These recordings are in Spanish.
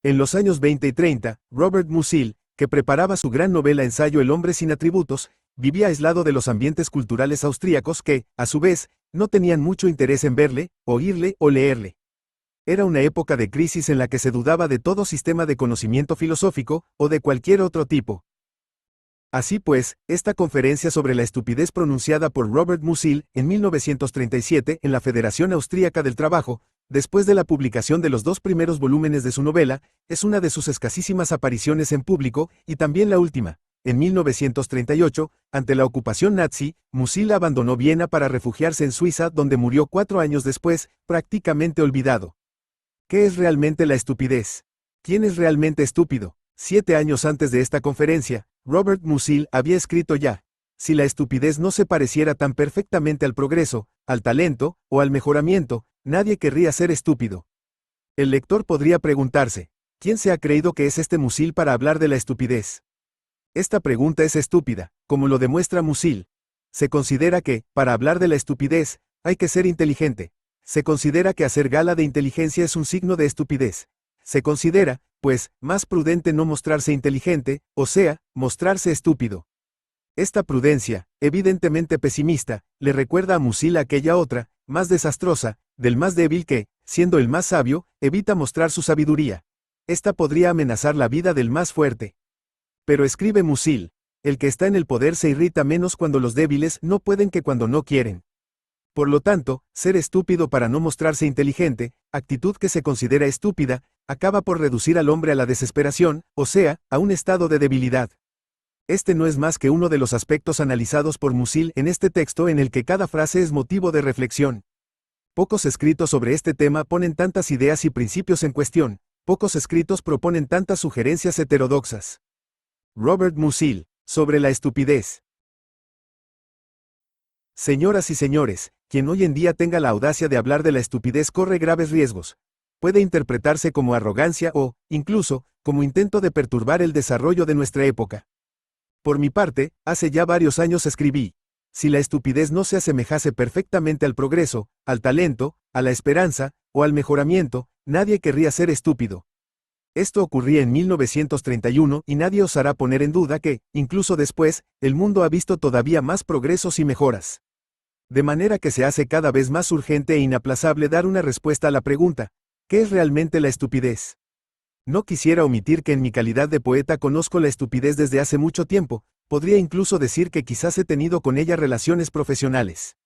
En los años 20 y 30, Robert Musil, que preparaba su gran novela-ensayo El hombre sin atributos, vivía aislado de los ambientes culturales austríacos que, a su vez, no tenían mucho interés en verle, oírle o leerle. Era una época de crisis en la que se dudaba de todo sistema de conocimiento filosófico, o de cualquier otro tipo. Así pues, esta conferencia sobre la estupidez pronunciada por Robert Musil en 1937 en la Federación Austríaca del Trabajo, después de la publicación de los 2 primeros volúmenes de su novela, es una de sus escasísimas apariciones en público, y también la última. En 1938, ante la ocupación nazi, Musil abandonó Viena para refugiarse en Suiza, donde murió 4 años después, prácticamente olvidado. ¿Qué es realmente la estupidez? ¿Quién es realmente estúpido? 7 años antes de esta conferencia, Robert Musil había escrito ya: si la estupidez no se pareciera tan perfectamente al progreso, al talento, o al mejoramiento, nadie querría ser estúpido. El lector podría preguntarse: ¿quién se ha creído que es este Musil para hablar de la estupidez? Esta pregunta es estúpida, como lo demuestra Musil. Se considera que, para hablar de la estupidez, hay que ser inteligente. Se considera que hacer gala de inteligencia es un signo de estupidez. Se considera, pues, más prudente no mostrarse inteligente, o sea, mostrarse estúpido. Esta prudencia, evidentemente pesimista, le recuerda a Musil aquella otra, más desastrosa, del más débil que, siendo el más sabio, evita mostrar su sabiduría. Esta podría amenazar la vida del más fuerte. Pero escribe Musil: el que está en el poder se irrita menos cuando los débiles no pueden que cuando no quieren. Por lo tanto, ser estúpido para no mostrarse inteligente, actitud que se considera estúpida, acaba por reducir al hombre a la desesperación, o sea, a un estado de debilidad. Este no es más que uno de los aspectos analizados por Musil en este texto, en el que cada frase es motivo de reflexión. Pocos escritos sobre este tema ponen tantas ideas y principios en cuestión, pocos escritos proponen tantas sugerencias heterodoxas. Robert Musil, sobre la estupidez. Señoras y señores, quien hoy en día tenga la audacia de hablar de la estupidez corre graves riesgos. Puede interpretarse como arrogancia o, incluso, como intento de perturbar el desarrollo de nuestra época. Por mi parte, hace ya varios años escribí: si la estupidez no se asemejase perfectamente al progreso, al talento, a la esperanza, o al mejoramiento, nadie querría ser estúpido. Esto ocurría en 1931 y nadie osará poner en duda que, incluso después, el mundo ha visto todavía más progresos y mejoras. De manera que se hace cada vez más urgente e inaplazable dar una respuesta a la pregunta: ¿qué es realmente la estupidez? No quisiera omitir que en mi calidad de poeta conozco la estupidez desde hace mucho tiempo, podría incluso decir que quizás he tenido con ella relaciones profesionales.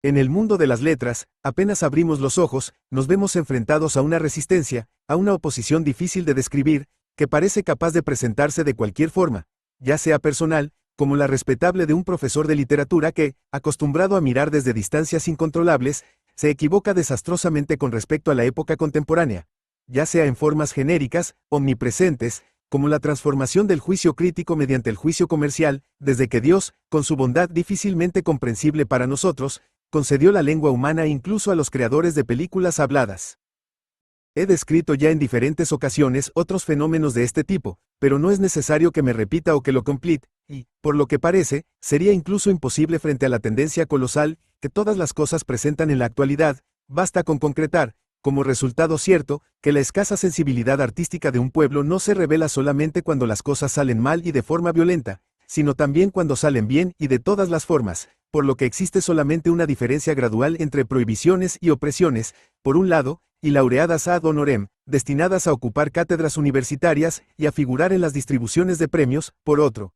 En el mundo de las letras, apenas abrimos los ojos, nos vemos enfrentados a una resistencia, a una oposición difícil de describir, que parece capaz de presentarse de cualquier forma, ya sea personal, como la respetable de un profesor de literatura que, acostumbrado a mirar desde distancias incontrolables, se equivoca desastrosamente con respecto a la época contemporánea, ya sea en formas genéricas, omnipresentes, como la transformación del juicio crítico mediante el juicio comercial, desde que Dios, con su bondad difícilmente comprensible para nosotros, concedió la lengua humana incluso a los creadores de películas habladas. He descrito ya en diferentes ocasiones otros fenómenos de este tipo, pero no es necesario que me repita o que lo complete, y, por lo que parece, sería incluso imposible frente a la tendencia colosal que todas las cosas presentan en la actualidad. Basta con concretar, como resultado cierto, que la escasa sensibilidad artística de un pueblo no se revela solamente cuando las cosas salen mal y de forma violenta, sino también cuando salen bien y de todas las formas, por lo que existe solamente una diferencia gradual entre prohibiciones y opresiones, por un lado, y laureadas ad honorem, destinadas a ocupar cátedras universitarias y a figurar en las distribuciones de premios, por otro.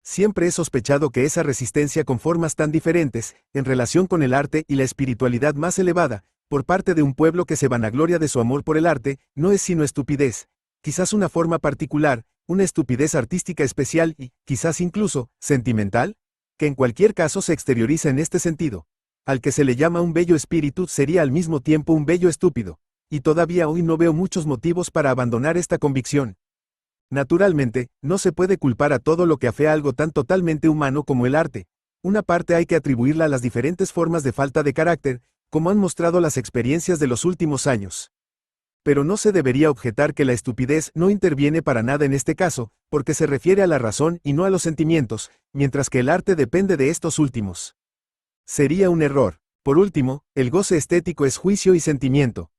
Siempre he sospechado que esa resistencia con formas tan diferentes, en relación con el arte y la espiritualidad más elevada, por parte de un pueblo que se vanagloria de su amor por el arte, no es sino estupidez, quizás una forma particular, una estupidez artística especial y, quizás incluso, sentimental, que en cualquier caso se exterioriza en este sentido. Al que se le llama un bello espíritu sería al mismo tiempo un bello estúpido, y todavía hoy no veo muchos motivos para abandonar esta convicción. Naturalmente, no se puede culpar a todo lo que afea algo tan totalmente humano como el arte. Una parte hay que atribuirla a las diferentes formas de falta de carácter, como han mostrado las experiencias de los últimos años. Pero no se debería objetar que la estupidez no interviene para nada en este caso, porque se refiere a la razón y no a los sentimientos, mientras que el arte depende de estos últimos. Sería un error. Por último, el goce estético es juicio y sentimiento.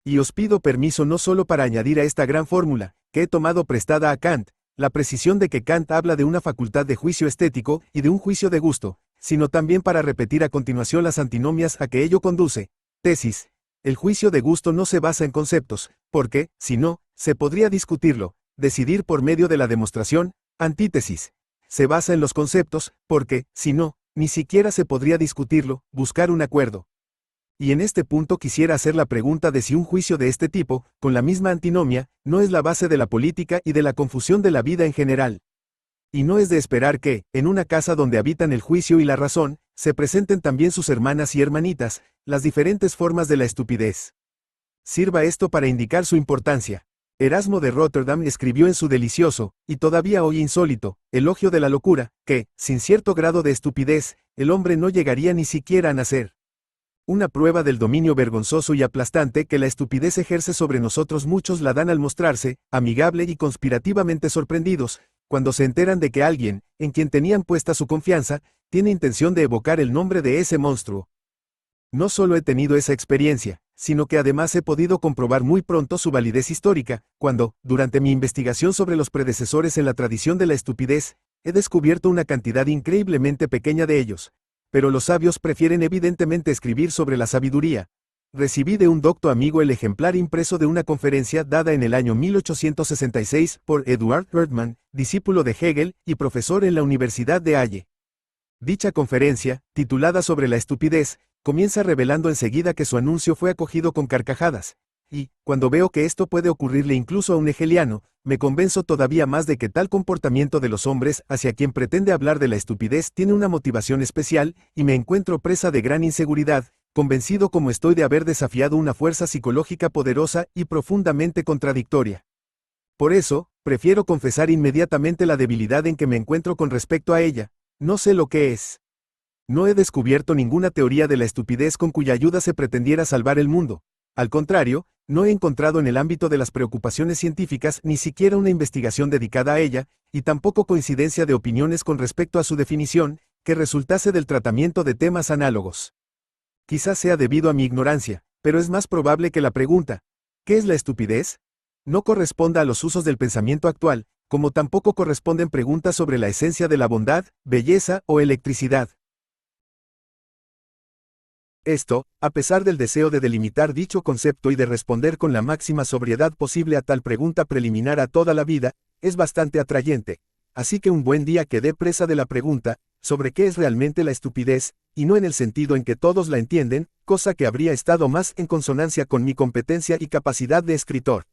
Y os pido permiso no solo para añadir a esta gran fórmula, que he tomado prestada a Kant, la precisión de que Kant habla de una facultad de juicio estético y de un juicio de gusto, sino también para repetir a continuación las antinomias a que ello conduce. Tesis. El juicio de gusto no se basa en conceptos, porque, si no, se podría discutirlo, decidir por medio de la demostración. Antítesis. Se basa en los conceptos, porque, si no, ni siquiera se podría discutirlo, buscar un acuerdo. Y en este punto quisiera hacer la pregunta de si un juicio de este tipo, con la misma antinomia, no es la base de la política y de la confusión de la vida en general. Y no es de esperar que, en una casa donde habitan el juicio y la razón, se presenten también sus hermanas y hermanitas, las diferentes formas de la estupidez. Sirva esto para indicar su importancia. Erasmo de Rotterdam escribió en su delicioso, y todavía hoy insólito, elogio de la locura, que, sin cierto grado de estupidez, el hombre no llegaría ni siquiera a nacer. Una prueba del dominio vergonzoso y aplastante que la estupidez ejerce sobre nosotros muchos la dan al mostrarse, amigable y conspirativamente sorprendidos, cuando se enteran de que alguien, en quien tenían puesta su confianza, tiene intención de evocar el nombre de ese monstruo. No solo he tenido esa experiencia, sino que además he podido comprobar muy pronto su validez histórica, cuando, durante mi investigación sobre los predecesores en la tradición de la estupidez, he descubierto una cantidad increíblemente pequeña de ellos. Pero los sabios prefieren evidentemente escribir sobre la sabiduría. Recibí de un docto amigo el ejemplar impreso de una conferencia dada en el año 1866 por Eduard Erdmann, discípulo de Hegel y profesor en la Universidad de Halle. Dicha conferencia, titulada Sobre la estupidez, comienza revelando enseguida que su anuncio fue acogido con carcajadas. Y, cuando veo que esto puede ocurrirle incluso a un hegeliano, me convenzo todavía más de que tal comportamiento de los hombres hacia quien pretende hablar de la estupidez tiene una motivación especial, y me encuentro presa de gran inseguridad, convencido como estoy de haber desafiado una fuerza psicológica poderosa y profundamente contradictoria. Por eso, prefiero confesar inmediatamente la debilidad en que me encuentro con respecto a ella. No sé lo que es. No he descubierto ninguna teoría de la estupidez con cuya ayuda se pretendiera salvar el mundo. Al contrario, no he encontrado en el ámbito de las preocupaciones científicas ni siquiera una investigación dedicada a ella, y tampoco coincidencia de opiniones con respecto a su definición, que resultase del tratamiento de temas análogos. Quizás sea debido a mi ignorancia, pero es más probable que la pregunta, ¿qué es la estupidez?, no corresponda a los usos del pensamiento actual, como tampoco corresponden preguntas sobre la esencia de la bondad, belleza o electricidad. Esto, a pesar del deseo de delimitar dicho concepto y de responder con la máxima sobriedad posible a tal pregunta preliminar a toda la vida, es bastante atrayente. Así que un buen día quedé presa de la pregunta, sobre qué es realmente la estupidez, y no en el sentido en que todos la entienden, cosa que habría estado más en consonancia con mi competencia y capacidad de escritor.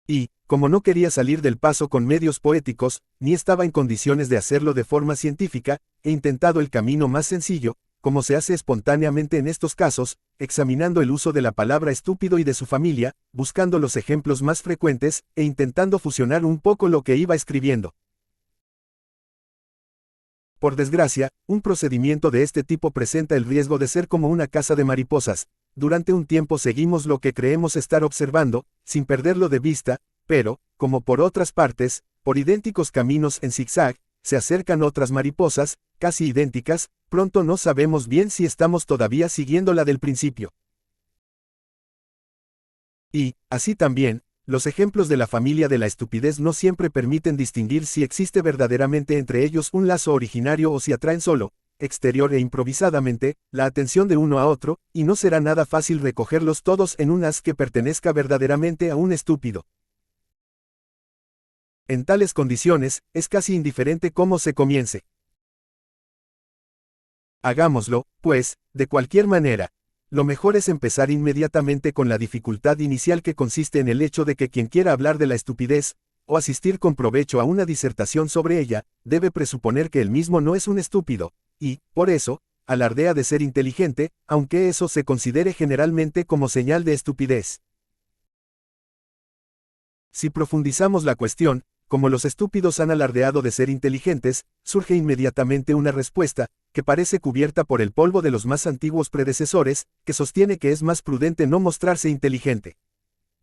Y, como no quería salir del paso con medios poéticos, ni estaba en condiciones de hacerlo de forma científica, he intentado el camino más sencillo, como se hace espontáneamente en estos casos, examinando el uso de la palabra estúpido y de su familia, buscando los ejemplos más frecuentes, e intentando fusionar un poco lo que iba escribiendo. Por desgracia, un procedimiento de este tipo presenta el riesgo de ser como una caza de mariposas. Durante un tiempo seguimos lo que creemos estar observando, sin perderlo de vista, pero, como por otras partes, por idénticos caminos en zigzag, se acercan otras mariposas, casi idénticas, pronto no sabemos bien si estamos todavía siguiendo la del principio. Y, así también, los ejemplos de la familia de la estupidez no siempre permiten distinguir si existe verdaderamente entre ellos un lazo originario o si atraen solo, exterior e improvisadamente, la atención de uno a otro, y no será nada fácil recogerlos todos en un haz que pertenezca verdaderamente a un estúpido. En tales condiciones, es casi indiferente cómo se comience. Hagámoslo, pues, de cualquier manera. Lo mejor es empezar inmediatamente con la dificultad inicial que consiste en el hecho de que quien quiera hablar de la estupidez, o asistir con provecho a una disertación sobre ella, debe presuponer que él mismo no es un estúpido, y, por eso, alardea de ser inteligente, aunque eso se considere generalmente como señal de estupidez. Si profundizamos la cuestión, como los estúpidos han alardeado de ser inteligentes, surge inmediatamente una respuesta, que parece cubierta por el polvo de los más antiguos predecesores, que sostiene que es más prudente no mostrarse inteligente.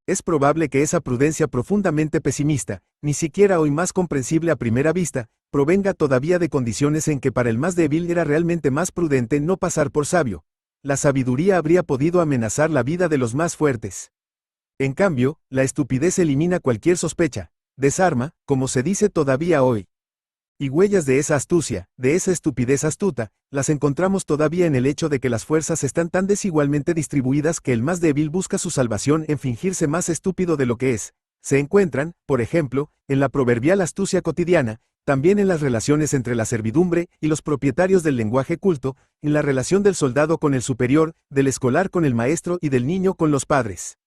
Es probable que esa prudencia profundamente pesimista, ni siquiera hoy más comprensible a primera vista, provenga todavía de condiciones en que para el más débil era realmente más prudente no pasar por sabio. la sabiduría habría podido amenazar la vida de los más fuertes. En cambio, la estupidez elimina cualquier sospecha, desarma, como se dice todavía hoy. Y huellas de esa astucia, de esa estupidez astuta, las encontramos todavía en el hecho de que las fuerzas están tan desigualmente distribuidas que el más débil busca su salvación en fingirse más estúpido de lo que es. Se encuentran, por ejemplo, en la proverbial astucia cotidiana, también en las relaciones entre la servidumbre y los propietarios del lenguaje culto, en la relación del soldado con el superior, del escolar con el maestro y del niño con los padres.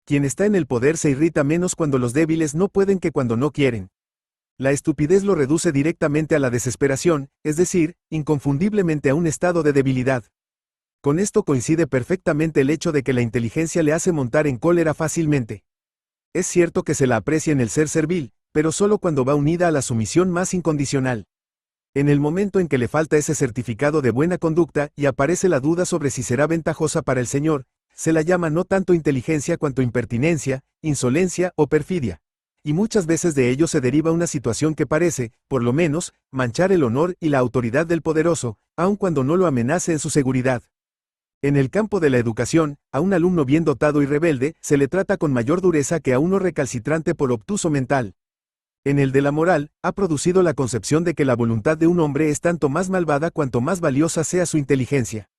Quien está en el poder se irrita menos cuando los débiles no pueden que cuando no quieren. La estupidez lo reduce directamente a la desesperación, es decir, inconfundiblemente a un estado de debilidad. Con esto coincide perfectamente el hecho de que la inteligencia le hace montar en cólera fácilmente. Es cierto que se la aprecia en el ser servil, pero solo cuando va unida a la sumisión más incondicional. En el momento en que le falta ese certificado de buena conducta y aparece la duda sobre si será ventajosa para el Señor, se la llama no tanto inteligencia cuanto impertinencia, insolencia o perfidia. Y muchas veces de ello se deriva una situación que parece, por lo menos, manchar el honor y la autoridad del poderoso, aun cuando no lo amenace en su seguridad. En el campo de la educación, a un alumno bien dotado y rebelde, se le trata con mayor dureza que a uno recalcitrante por obtuso mental. En el de la moral, ha producido la concepción de que la voluntad de un hombre es tanto más malvada cuanto más valiosa sea su inteligencia.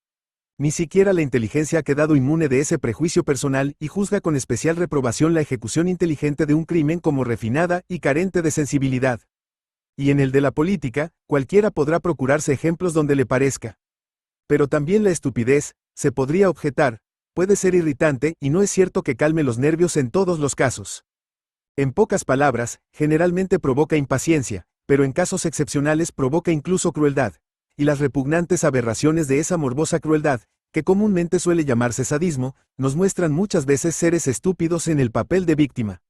Ni siquiera la inteligencia ha quedado inmune de ese prejuicio personal y juzga con especial reprobación la ejecución inteligente de un crimen como refinada y carente de sensibilidad. Y en el de la política, cualquiera podrá procurarse ejemplos donde le parezca. Pero también la estupidez, se podría objetar, puede ser irritante y no es cierto que calme los nervios en todos los casos. En pocas palabras, generalmente provoca impaciencia, pero en casos excepcionales provoca incluso crueldad. Y las repugnantes aberraciones de esa morbosa crueldad, que comúnmente suele llamarse sadismo, nos muestran muchas veces seres estúpidos en el papel de víctima.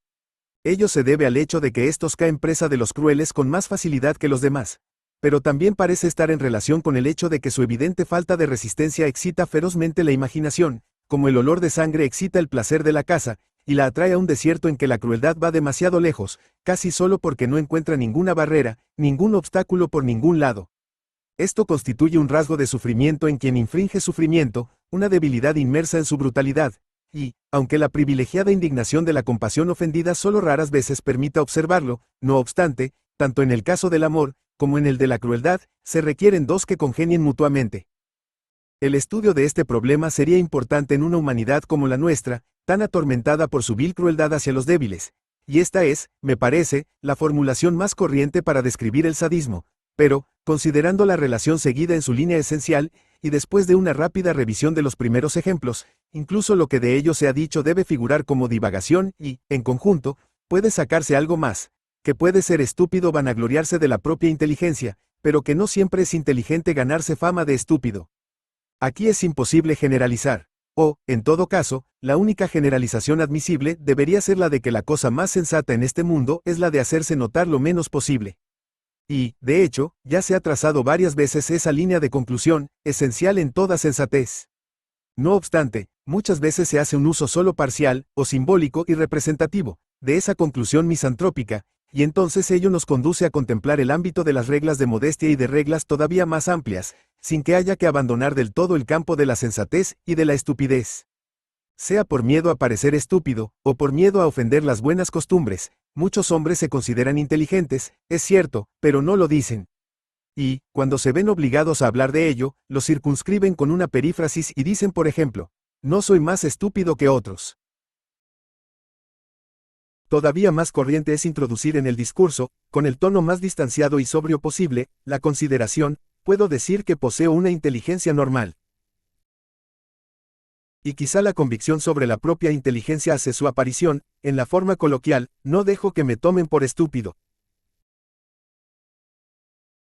Ello se debe al hecho de que estos caen presa de los crueles con más facilidad que los demás. Pero también parece estar en relación con el hecho de que su evidente falta de resistencia excita ferozmente la imaginación, como el olor de sangre excita el placer de la caza, y la atrae a un desierto en que la crueldad va demasiado lejos, casi solo porque no encuentra ninguna barrera, ningún obstáculo por ningún lado. Esto constituye un rasgo de sufrimiento en quien infringe sufrimiento, una debilidad inmersa en su brutalidad, y, aunque la privilegiada indignación de la compasión ofendida solo raras veces permita observarlo, no obstante, tanto en el caso del amor, como en el de la crueldad, se requieren dos que congenien mutuamente. El estudio de este problema sería importante en una humanidad como la nuestra, tan atormentada por su vil crueldad hacia los débiles, y esta es, me parece, la formulación más corriente para describir el sadismo. Pero, considerando la relación seguida en su línea esencial, y después de una rápida revisión de los primeros ejemplos, incluso lo que de ello se ha dicho debe figurar como divagación y, en conjunto, puede sacarse algo más, que puede ser estúpido vanagloriarse de la propia inteligencia, pero que no siempre es inteligente ganarse fama de estúpido. Aquí es imposible generalizar, o, en todo caso, la única generalización admisible debería ser la de que la cosa más sensata en este mundo es la de hacerse notar lo menos posible. Y, de hecho, ya se ha trazado varias veces esa línea de conclusión, esencial en toda sensatez. No obstante, muchas veces se hace un uso solo parcial, o simbólico y representativo, de esa conclusión misantrópica, y entonces ello nos conduce a contemplar el ámbito de las reglas de modestia y de reglas todavía más amplias, sin que haya que abandonar del todo el campo de la sensatez y de la estupidez. Sea por miedo a parecer estúpido, o por miedo a ofender las buenas costumbres, muchos hombres se consideran inteligentes, es cierto, pero no lo dicen. Y, cuando se ven obligados a hablar de ello, lo circunscriben con una perífrasis y dicen por ejemplo, no soy más estúpido que otros. Todavía más corriente es introducir en el discurso, con el tono más distanciado y sobrio posible, la consideración, puedo decir que poseo una inteligencia normal. Y quizá la convicción sobre la propia inteligencia hace su aparición, en la forma coloquial, no dejo que me tomen por estúpido.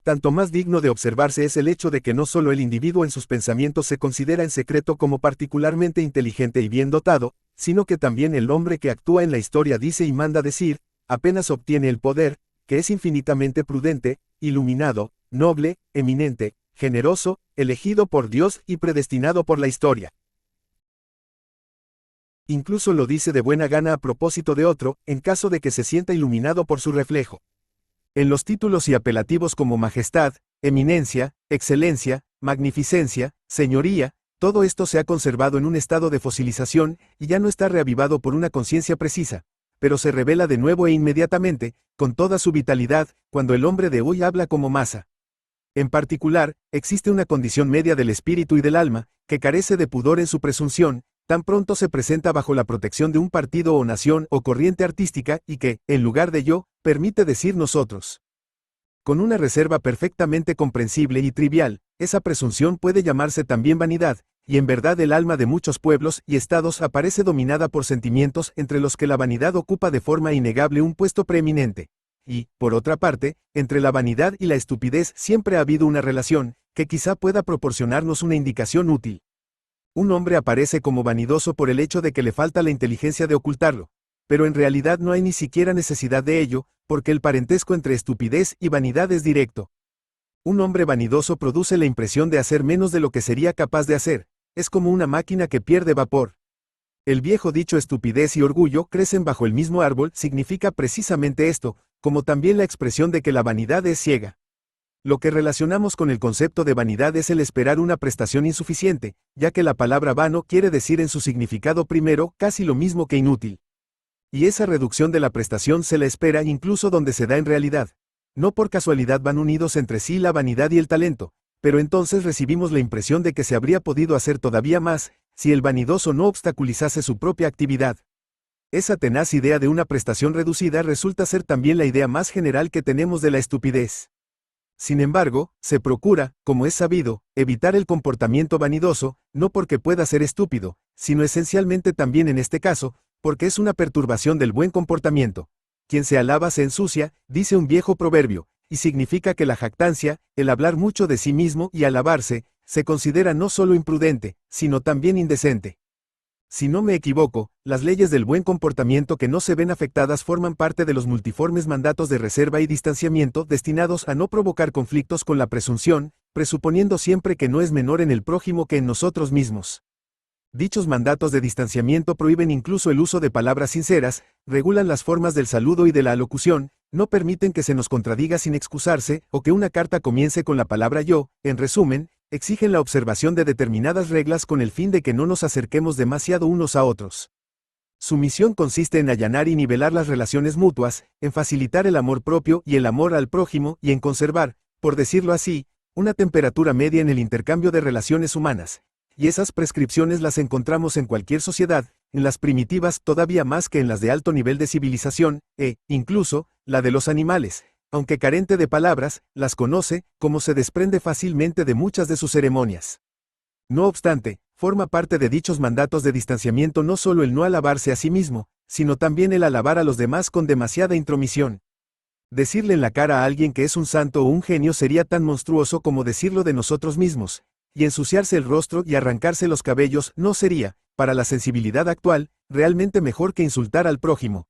Tanto más digno de observarse es el hecho de que no solo el individuo en sus pensamientos se considera en secreto como particularmente inteligente y bien dotado, sino que también el hombre que actúa en la historia dice y manda decir, apenas obtiene el poder, que es infinitamente prudente, iluminado, noble, eminente, generoso, elegido por Dios y predestinado por la historia. Incluso lo dice de buena gana a propósito de otro, en caso de que se sienta iluminado por su reflejo. En los títulos y apelativos como majestad, eminencia, excelencia, magnificencia, señoría, Todo esto se ha conservado en un estado de fosilización, y ya no está reavivado por una conciencia precisa, pero se revela de nuevo e inmediatamente, con toda su vitalidad, cuando el hombre de hoy habla como masa. En particular, existe una condición media del espíritu y del alma, que carece de pudor en su presunción, tan pronto se presenta bajo la protección de un partido o nación o corriente artística y que, en lugar de yo, permite decir nosotros. Con una reserva perfectamente comprensible y trivial, esa presunción puede llamarse también vanidad, y en verdad el alma de muchos pueblos y estados aparece dominada por sentimientos entre los que la vanidad ocupa de forma innegable un puesto preeminente. Y, por otra parte, entre la vanidad y la estupidez siempre ha habido una relación, que quizá pueda proporcionarnos una indicación útil. Un hombre aparece como vanidoso por el hecho de que le falta la inteligencia de ocultarlo, pero en realidad no hay ni siquiera necesidad de ello, porque el parentesco entre estupidez y vanidad es directo. Un hombre vanidoso produce la impresión de hacer menos de lo que sería capaz de hacer, es como una máquina que pierde vapor. El viejo dicho estupidez y orgullo crecen bajo el mismo árbol significa precisamente esto, como también la expresión de que la vanidad es ciega. Lo que relacionamos con el concepto de vanidad es el esperar una prestación insuficiente, ya que la palabra vano quiere decir en su significado primero casi lo mismo que inútil. Y esa reducción de la prestación se la espera incluso donde se da en realidad. No por casualidad van unidos entre sí la vanidad y el talento, pero entonces recibimos la impresión de que se habría podido hacer todavía más, si el vanidoso no obstaculizase su propia actividad. Esa tenaz idea de una prestación reducida resulta ser también la idea más general que tenemos de la estupidez. Sin embargo, se procura, como es sabido, evitar el comportamiento vanidoso, no porque pueda ser estúpido, sino esencialmente también en este caso, porque es una perturbación del buen comportamiento. Quien se alaba se ensucia, dice un viejo proverbio, y significa que la jactancia, el hablar mucho de sí mismo y alabarse, se considera no solo imprudente, sino también indecente. Si no me equivoco, las leyes del buen comportamiento que no se ven afectadas forman parte de los multiformes mandatos de reserva y distanciamiento destinados a no provocar conflictos con la presunción, presuponiendo siempre que no es menor en el prójimo que en nosotros mismos. Dichos mandatos de distanciamiento prohíben incluso el uso de palabras sinceras, regulan las formas del saludo y de la alocución, no permiten que se nos contradiga sin excusarse, o que una carta comience con la palabra yo, en resumen, exigen la observación de determinadas reglas con el fin de que no nos acerquemos demasiado unos a otros. Su misión consiste en allanar y nivelar las relaciones mutuas, en facilitar el amor propio y el amor al prójimo y en conservar, por decirlo así, una temperatura media en el intercambio de relaciones humanas. Y esas prescripciones las encontramos en cualquier sociedad, en las primitivas todavía más que en las de alto nivel de civilización, incluso, la de los animales, aunque carente de palabras, las conoce, como se desprende fácilmente de muchas de sus ceremonias. No obstante, forma parte de dichos mandatos de distanciamiento no solo el no alabarse a sí mismo, sino también el alabar a los demás con demasiada intromisión. Decirle en la cara a alguien que es un santo o un genio sería tan monstruoso como decirlo de nosotros mismos, y ensuciarse el rostro y arrancarse los cabellos no sería, para la sensibilidad actual, realmente mejor que insultar al prójimo.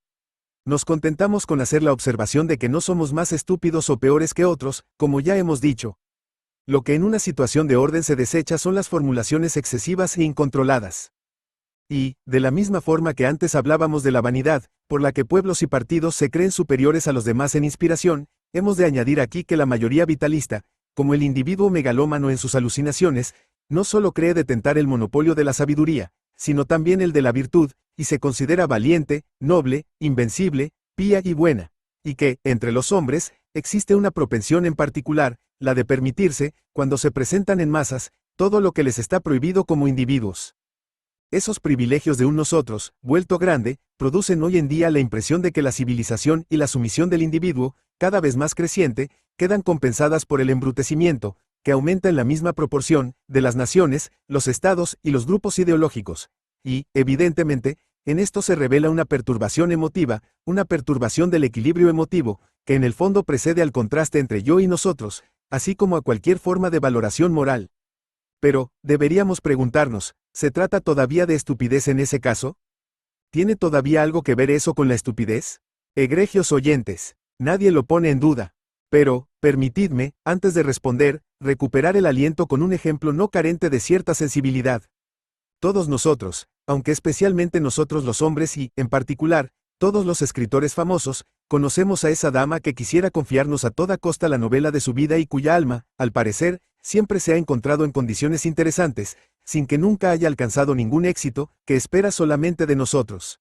Nos contentamos con hacer la observación de que no somos más estúpidos o peores que otros, como ya hemos dicho. Lo que en una situación de orden se desecha son las formulaciones excesivas e incontroladas. Y, de la misma forma que antes hablábamos de la vanidad, por la que pueblos y partidos se creen superiores a los demás en inspiración, hemos de añadir aquí que la mayoría vitalista, como el individuo megalómano en sus alucinaciones, no solo cree detentar el monopolio de la sabiduría, sino también el de la virtud, y se considera valiente, noble, invencible, pía y buena, y que, entre los hombres, existe una propensión en particular, la de permitirse, cuando se presentan en masas, todo lo que les está prohibido como individuos. Esos privilegios de un nosotros, vuelto grande, producen hoy en día la impresión de que la civilización y la sumisión del individuo, cada vez más creciente, quedan compensadas por el embrutecimiento, que aumenta en la misma proporción, de las naciones, los estados y los grupos ideológicos. Y, evidentemente, en esto se revela una perturbación emotiva, una perturbación del equilibrio emotivo, que en el fondo precede al contraste entre yo y nosotros, así como a cualquier forma de valoración moral. Pero, deberíamos preguntarnos, ¿se trata todavía de estupidez en ese caso? ¿Tiene todavía algo que ver eso con la estupidez? Egregios oyentes, nadie lo pone en duda. Pero, permitidme, antes de responder, recuperar el aliento con un ejemplo no carente de cierta sensibilidad. Todos nosotros, aunque especialmente nosotros los hombres y, en particular, todos los escritores famosos, conocemos a esa dama que quisiera confiarnos a toda costa la novela de su vida y cuya alma, al parecer, siempre se ha encontrado en condiciones interesantes, sin que nunca haya alcanzado ningún éxito, que espera solamente de nosotros.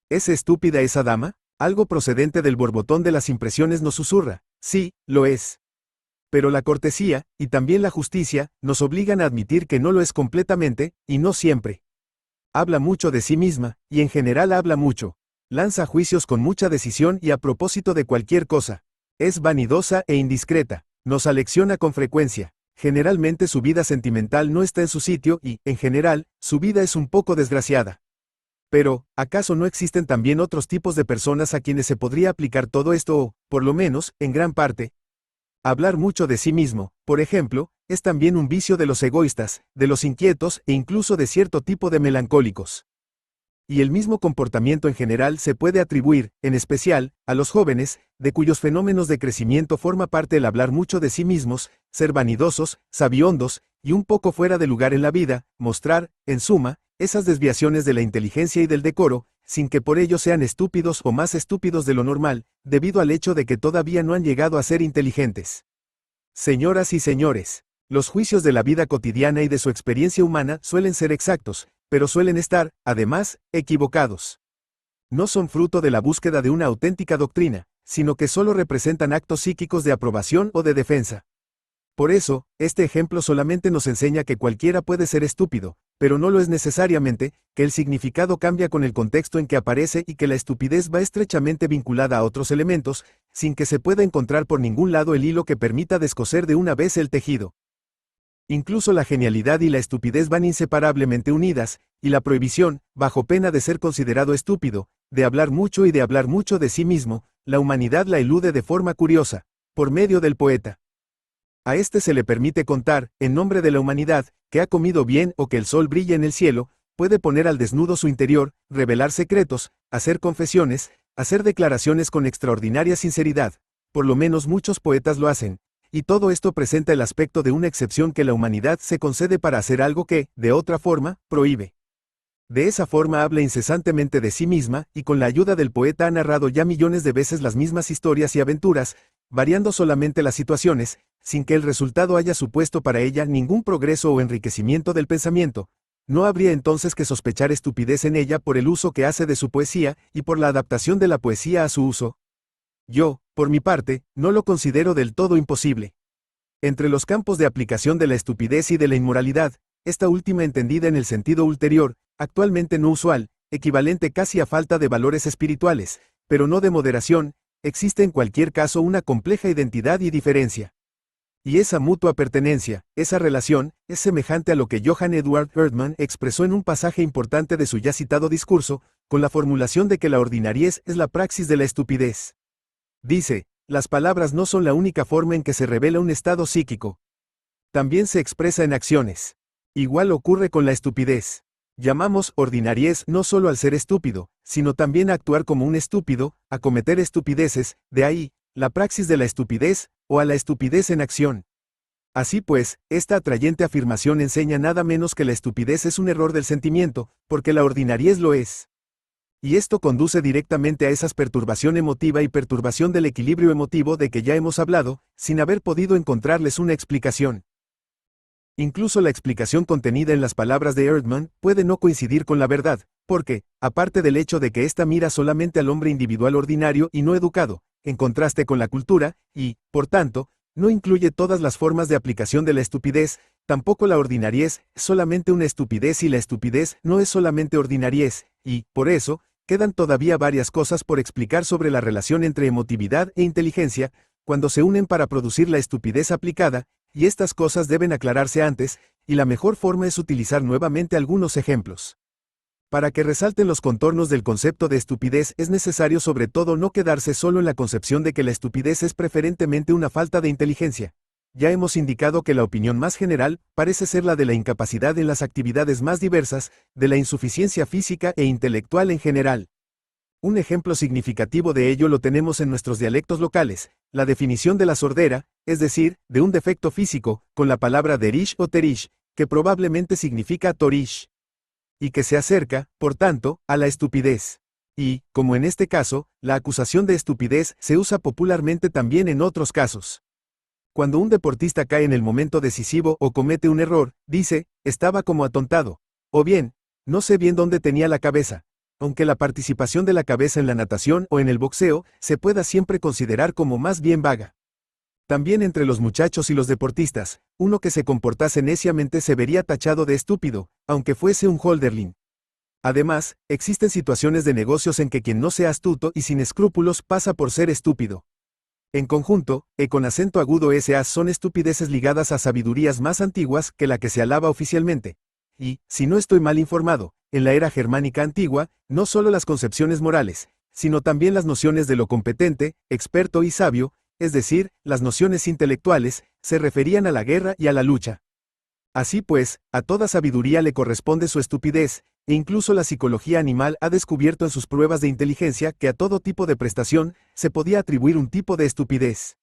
¿Es estúpida esa dama? Algo procedente del borbotón de las impresiones nos susurra. Sí, lo es. Pero la cortesía, y también la justicia, nos obligan a admitir que no lo es completamente, y no siempre. Habla mucho de sí misma, y en general habla mucho. Lanza juicios con mucha decisión y a propósito de cualquier cosa. Es vanidosa e indiscreta. Nos alecciona con frecuencia. Generalmente su vida sentimental no está en su sitio y, en general, su vida es un poco desgraciada. Pero, ¿acaso no existen también otros tipos de personas a quienes se podría aplicar todo esto o, por lo menos, en gran parte? Hablar mucho de sí mismo, por ejemplo, es también un vicio de los egoístas, de los inquietos e incluso de cierto tipo de melancólicos. Y el mismo comportamiento en general se puede atribuir, en especial, a los jóvenes, de cuyos fenómenos de crecimiento forma parte el hablar mucho de sí mismos, ser vanidosos, sabiondos, y un poco fuera de lugar en la vida, mostrar, en suma, esas desviaciones de la inteligencia y del decoro, sin que por ello sean estúpidos o más estúpidos de lo normal, debido al hecho de que todavía no han llegado a ser inteligentes. Señoras y señores, los juicios de la vida cotidiana y de su experiencia humana suelen ser exactos, pero suelen estar, además, equivocados. No son fruto de la búsqueda de una auténtica doctrina, sino que solo representan actos psíquicos de aprobación o de defensa. Por eso, este ejemplo solamente nos enseña que cualquiera puede ser estúpido, pero no lo es necesariamente, que el significado cambia con el contexto en que aparece y que la estupidez va estrechamente vinculada a otros elementos, sin que se pueda encontrar por ningún lado el hilo que permita descoser de una vez el tejido. Incluso la genialidad y la estupidez van inseparablemente unidas, y la prohibición, bajo pena de ser considerado estúpido, de hablar mucho y de hablar mucho de sí mismo, la humanidad la elude de forma curiosa, por medio del poeta. A este se le permite contar, en nombre de la humanidad, que ha comido bien o que el sol brilla en el cielo, puede poner al desnudo su interior, revelar secretos, hacer confesiones, hacer declaraciones con extraordinaria sinceridad. Por lo menos muchos poetas lo hacen, y todo esto presenta el aspecto de una excepción que la humanidad se concede para hacer algo que, de otra forma, prohíbe. De esa forma habla incesantemente de sí misma, y con la ayuda del poeta ha narrado ya millones de veces las mismas historias y aventuras, variando solamente las situaciones, sin que el resultado haya supuesto para ella ningún progreso o enriquecimiento del pensamiento. No habría entonces que sospechar estupidez en ella por el uso que hace de su poesía, y por la adaptación de la poesía a su uso. Yo, por mi parte, no lo considero del todo imposible. Entre los campos de aplicación de la estupidez y de la inmoralidad, esta última entendida en el sentido ulterior, actualmente no usual, equivalente casi a falta de valores espirituales, pero no de moderación, existe en cualquier caso una compleja identidad y diferencia. Y esa mutua pertenencia, esa relación, es semejante a lo que Johann Eduard Erdmann expresó en un pasaje importante de su ya citado discurso, con la formulación de que la ordinariez es la praxis de la estupidez. Dice, las palabras no son la única forma en que se revela un estado psíquico. También se expresa en acciones. Igual ocurre con la estupidez. Llamamos ordinariez no solo al ser estúpido, sino también a actuar como un estúpido, a cometer estupideces, de ahí, la praxis de la estupidez, o a la estupidez en acción. Así pues, esta atrayente afirmación enseña nada menos que la estupidez es un error del sentimiento, porque la ordinariez lo es. Y esto conduce directamente a esa perturbación emotiva y perturbación del equilibrio emotivo de que ya hemos hablado, sin haber podido encontrarles una explicación. Incluso la explicación contenida en las palabras de Erdmann puede no coincidir con la verdad, porque, aparte del hecho de que ésta mira solamente al hombre individual ordinario y no educado, en contraste con la cultura, y, por tanto, no incluye todas las formas de aplicación de la estupidez, tampoco la ordinariez es solamente una estupidez y la estupidez no es solamente ordinariez, y, por eso, quedan todavía varias cosas por explicar sobre la relación entre emotividad e inteligencia, cuando se unen para producir la estupidez aplicada, y estas cosas deben aclararse antes, y la mejor forma es utilizar nuevamente algunos ejemplos. Para que resalten los contornos del concepto de estupidez es necesario sobre todo no quedarse solo en la concepción de que la estupidez es preferentemente una falta de inteligencia. Ya hemos indicado que la opinión más general parece ser la de la incapacidad en las actividades más diversas, de la insuficiencia física e intelectual en general. Un ejemplo significativo de ello lo tenemos en nuestros dialectos locales, la definición de la sordera, es decir, de un defecto físico, con la palabra derish o terish, que probablemente significa torish, y que se acerca, por tanto, a la estupidez. Y, como en este caso, la acusación de estupidez se usa popularmente también en otros casos. Cuando un deportista cae en el momento decisivo o comete un error, dice, estaba como atontado. O bien, no sé bien dónde tenía la cabeza. Aunque la participación de la cabeza en la natación o en el boxeo se pueda siempre considerar como más bien vaga. También entre los muchachos y los deportistas, uno que se comportase neciamente se vería tachado de estúpido, aunque fuese un Holderlin. Además, existen situaciones de negocios en que quien no sea astuto y sin escrúpulos pasa por ser estúpido. En conjunto, con acento agudo SA son estupideces ligadas a sabidurías más antiguas que la que se alaba oficialmente. Y, si no estoy mal informado, en la era germánica antigua, no solo las concepciones morales, sino también las nociones de lo competente, experto y sabio, es decir, las nociones intelectuales, se referían a la guerra y a la lucha. Así pues, a toda sabiduría le corresponde su estupidez, e incluso la psicología animal ha descubierto en sus pruebas de inteligencia que a todo tipo de prestación se podía atribuir un tipo de estupidez.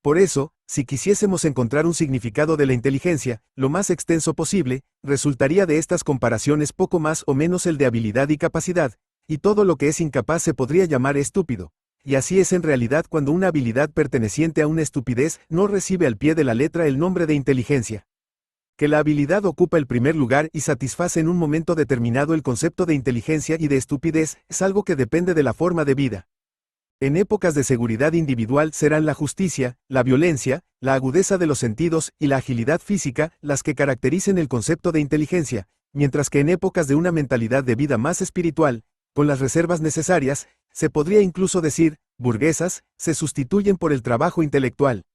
Por eso, si quisiésemos encontrar un significado de la inteligencia, lo más extenso posible, resultaría de estas comparaciones poco más o menos el de habilidad y capacidad, y todo lo que es incapaz se podría llamar estúpido. Y así es en realidad cuando una habilidad perteneciente a una estupidez no recibe al pie de la letra el nombre de inteligencia. Que la habilidad ocupa el primer lugar y satisface en un momento determinado el concepto de inteligencia y de estupidez es algo que depende de la forma de vida. En épocas de seguridad individual serán la justicia, la violencia, la agudeza de los sentidos y la agilidad física las que caractericen el concepto de inteligencia, mientras que en épocas de una mentalidad de vida más espiritual, con las reservas necesarias, se podría incluso decir, burguesas, se sustituyen por el trabajo intelectual.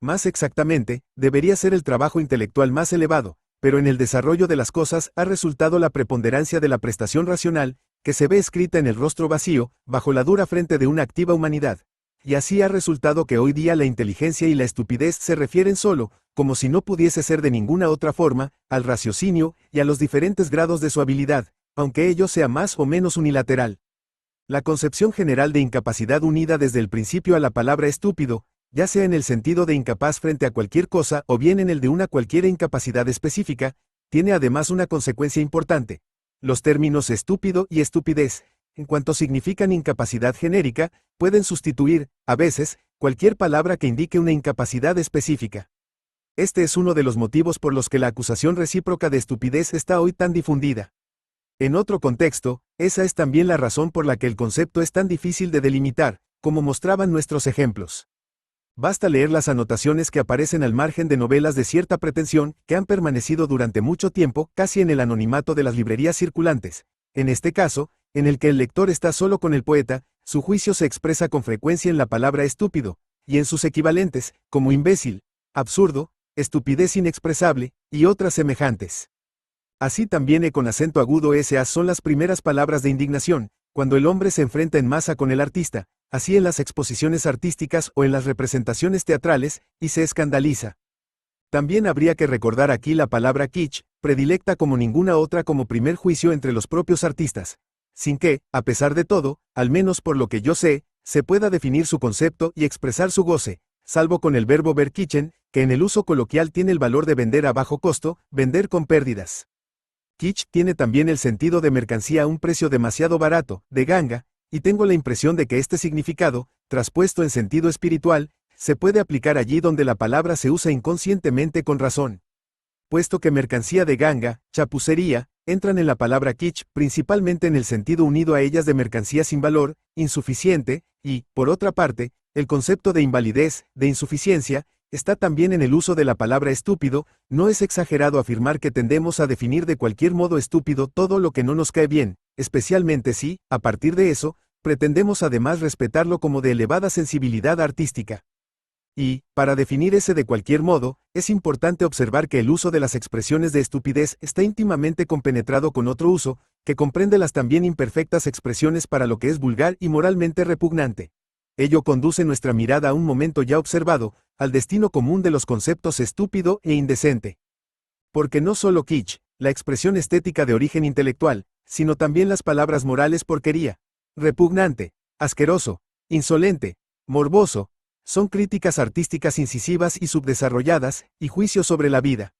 Más exactamente, debería ser el trabajo intelectual más elevado, pero en el desarrollo de las cosas ha resultado la preponderancia de la prestación racional, que se ve escrita en el rostro vacío, bajo la dura frente de una activa humanidad. Y así ha resultado que hoy día la inteligencia y la estupidez se refieren solo, como si no pudiese ser de ninguna otra forma, al raciocinio y a los diferentes grados de su habilidad, aunque ello sea más o menos unilateral. La concepción general de incapacidad unida desde el principio a la palabra estúpido, ya sea en el sentido de incapaz frente a cualquier cosa o bien en el de una cualquiera incapacidad específica, tiene además una consecuencia importante. Los términos estúpido y estupidez, en cuanto significan incapacidad genérica, pueden sustituir, a veces, cualquier palabra que indique una incapacidad específica. Este es uno de los motivos por los que la acusación recíproca de estupidez está hoy tan difundida. En otro contexto, esa es también la razón por la que el concepto es tan difícil de delimitar, como mostraban nuestros ejemplos. Basta leer las anotaciones que aparecen al margen de novelas de cierta pretensión que han permanecido durante mucho tiempo casi en el anonimato de las librerías circulantes. En este caso, en el que el lector está solo con el poeta, su juicio se expresa con frecuencia en la palabra estúpido, y en sus equivalentes, como imbécil, absurdo, estupidez inexpresable, y otras semejantes. Así también con acento agudo SA son las primeras palabras de indignación, cuando el hombre se enfrenta en masa con el artista, así en las exposiciones artísticas o en las representaciones teatrales, y se escandaliza. También habría que recordar aquí la palabra kitsch, predilecta como ninguna otra como primer juicio entre los propios artistas, sin que, a pesar de todo, al menos por lo que yo sé, se pueda definir su concepto y expresar su goce, salvo con el verbo verkitchen, que en el uso coloquial tiene el valor de vender a bajo costo, vender con pérdidas. Kitsch tiene también el sentido de mercancía a un precio demasiado barato, de ganga, y tengo la impresión de que este significado, traspuesto en sentido espiritual, se puede aplicar allí donde la palabra se usa inconscientemente con razón. Puesto que mercancía de ganga, chapucería, entran en la palabra kitsch principalmente en el sentido unido a ellas de mercancía sin valor, insuficiente, y, por otra parte, el concepto de invalidez, de insuficiencia, está también en el uso de la palabra estúpido. No es exagerado afirmar que tendemos a definir de cualquier modo estúpido todo lo que no nos cae bien, especialmente si, a partir de eso, pretendemos además respetarlo como de elevada sensibilidad artística. Y, para definir ese de cualquier modo, es importante observar que el uso de las expresiones de estupidez está íntimamente compenetrado con otro uso, que comprende las también imperfectas expresiones para lo que es vulgar y moralmente repugnante. Ello conduce nuestra mirada a un momento ya observado, al destino común de los conceptos estúpido e indecente. Porque no solo kitsch, la expresión estética de origen intelectual, sino también las palabras morales porquería, repugnante, asqueroso, insolente, morboso, son críticas artísticas incisivas y subdesarrolladas, y juicios sobre la vida.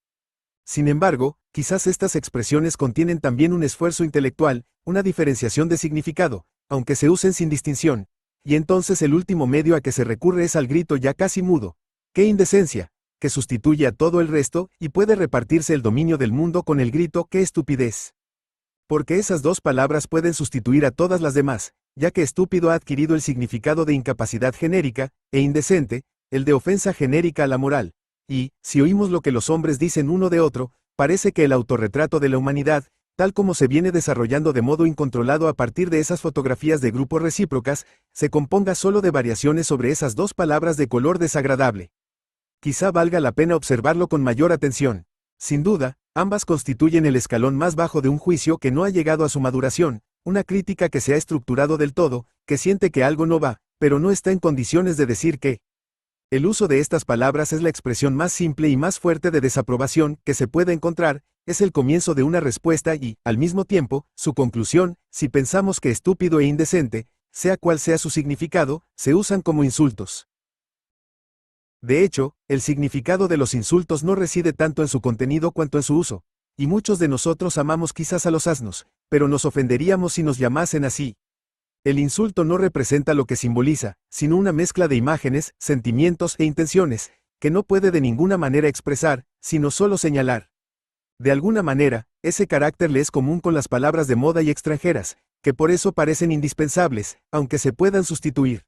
Sin embargo, quizás estas expresiones contienen también un esfuerzo intelectual, una diferenciación de significado, aunque se usen sin distinción, y entonces el último medio a que se recurre es al grito ya casi mudo. ¡Qué indecencia!, que sustituye a todo el resto y puede repartirse el dominio del mundo con el grito ¡qué estupidez! Porque esas dos palabras pueden sustituir a todas las demás, ya que estúpido ha adquirido el significado de incapacidad genérica, e indecente, el de ofensa genérica a la moral. Y, si oímos lo que los hombres dicen uno de otro, parece que el autorretrato de la humanidad, tal como se viene desarrollando de modo incontrolado a partir de esas fotografías de grupos recíprocas, se componga solo de variaciones sobre esas dos palabras de color desagradable. Quizá valga la pena observarlo con mayor atención. Sin duda, ambas constituyen el escalón más bajo de un juicio que no ha llegado a su maduración, una crítica que se ha estructurado del todo, que siente que algo no va, pero no está en condiciones de decir que. El uso de estas palabras es la expresión más simple y más fuerte de desaprobación que se puede encontrar, es el comienzo de una respuesta y, al mismo tiempo, su conclusión. Si pensamos que estúpido e indecente, sea cual sea su significado, se usan como insultos. De hecho, el significado de los insultos no reside tanto en su contenido cuanto en su uso, y muchos de nosotros amamos quizás a los asnos, pero nos ofenderíamos si nos llamasen así. El insulto no representa lo que simboliza, sino una mezcla de imágenes, sentimientos e intenciones, que no puede de ninguna manera expresar, sino solo señalar. De alguna manera, ese carácter le es común con las palabras de moda y extranjeras, que por eso parecen indispensables, aunque se puedan sustituir.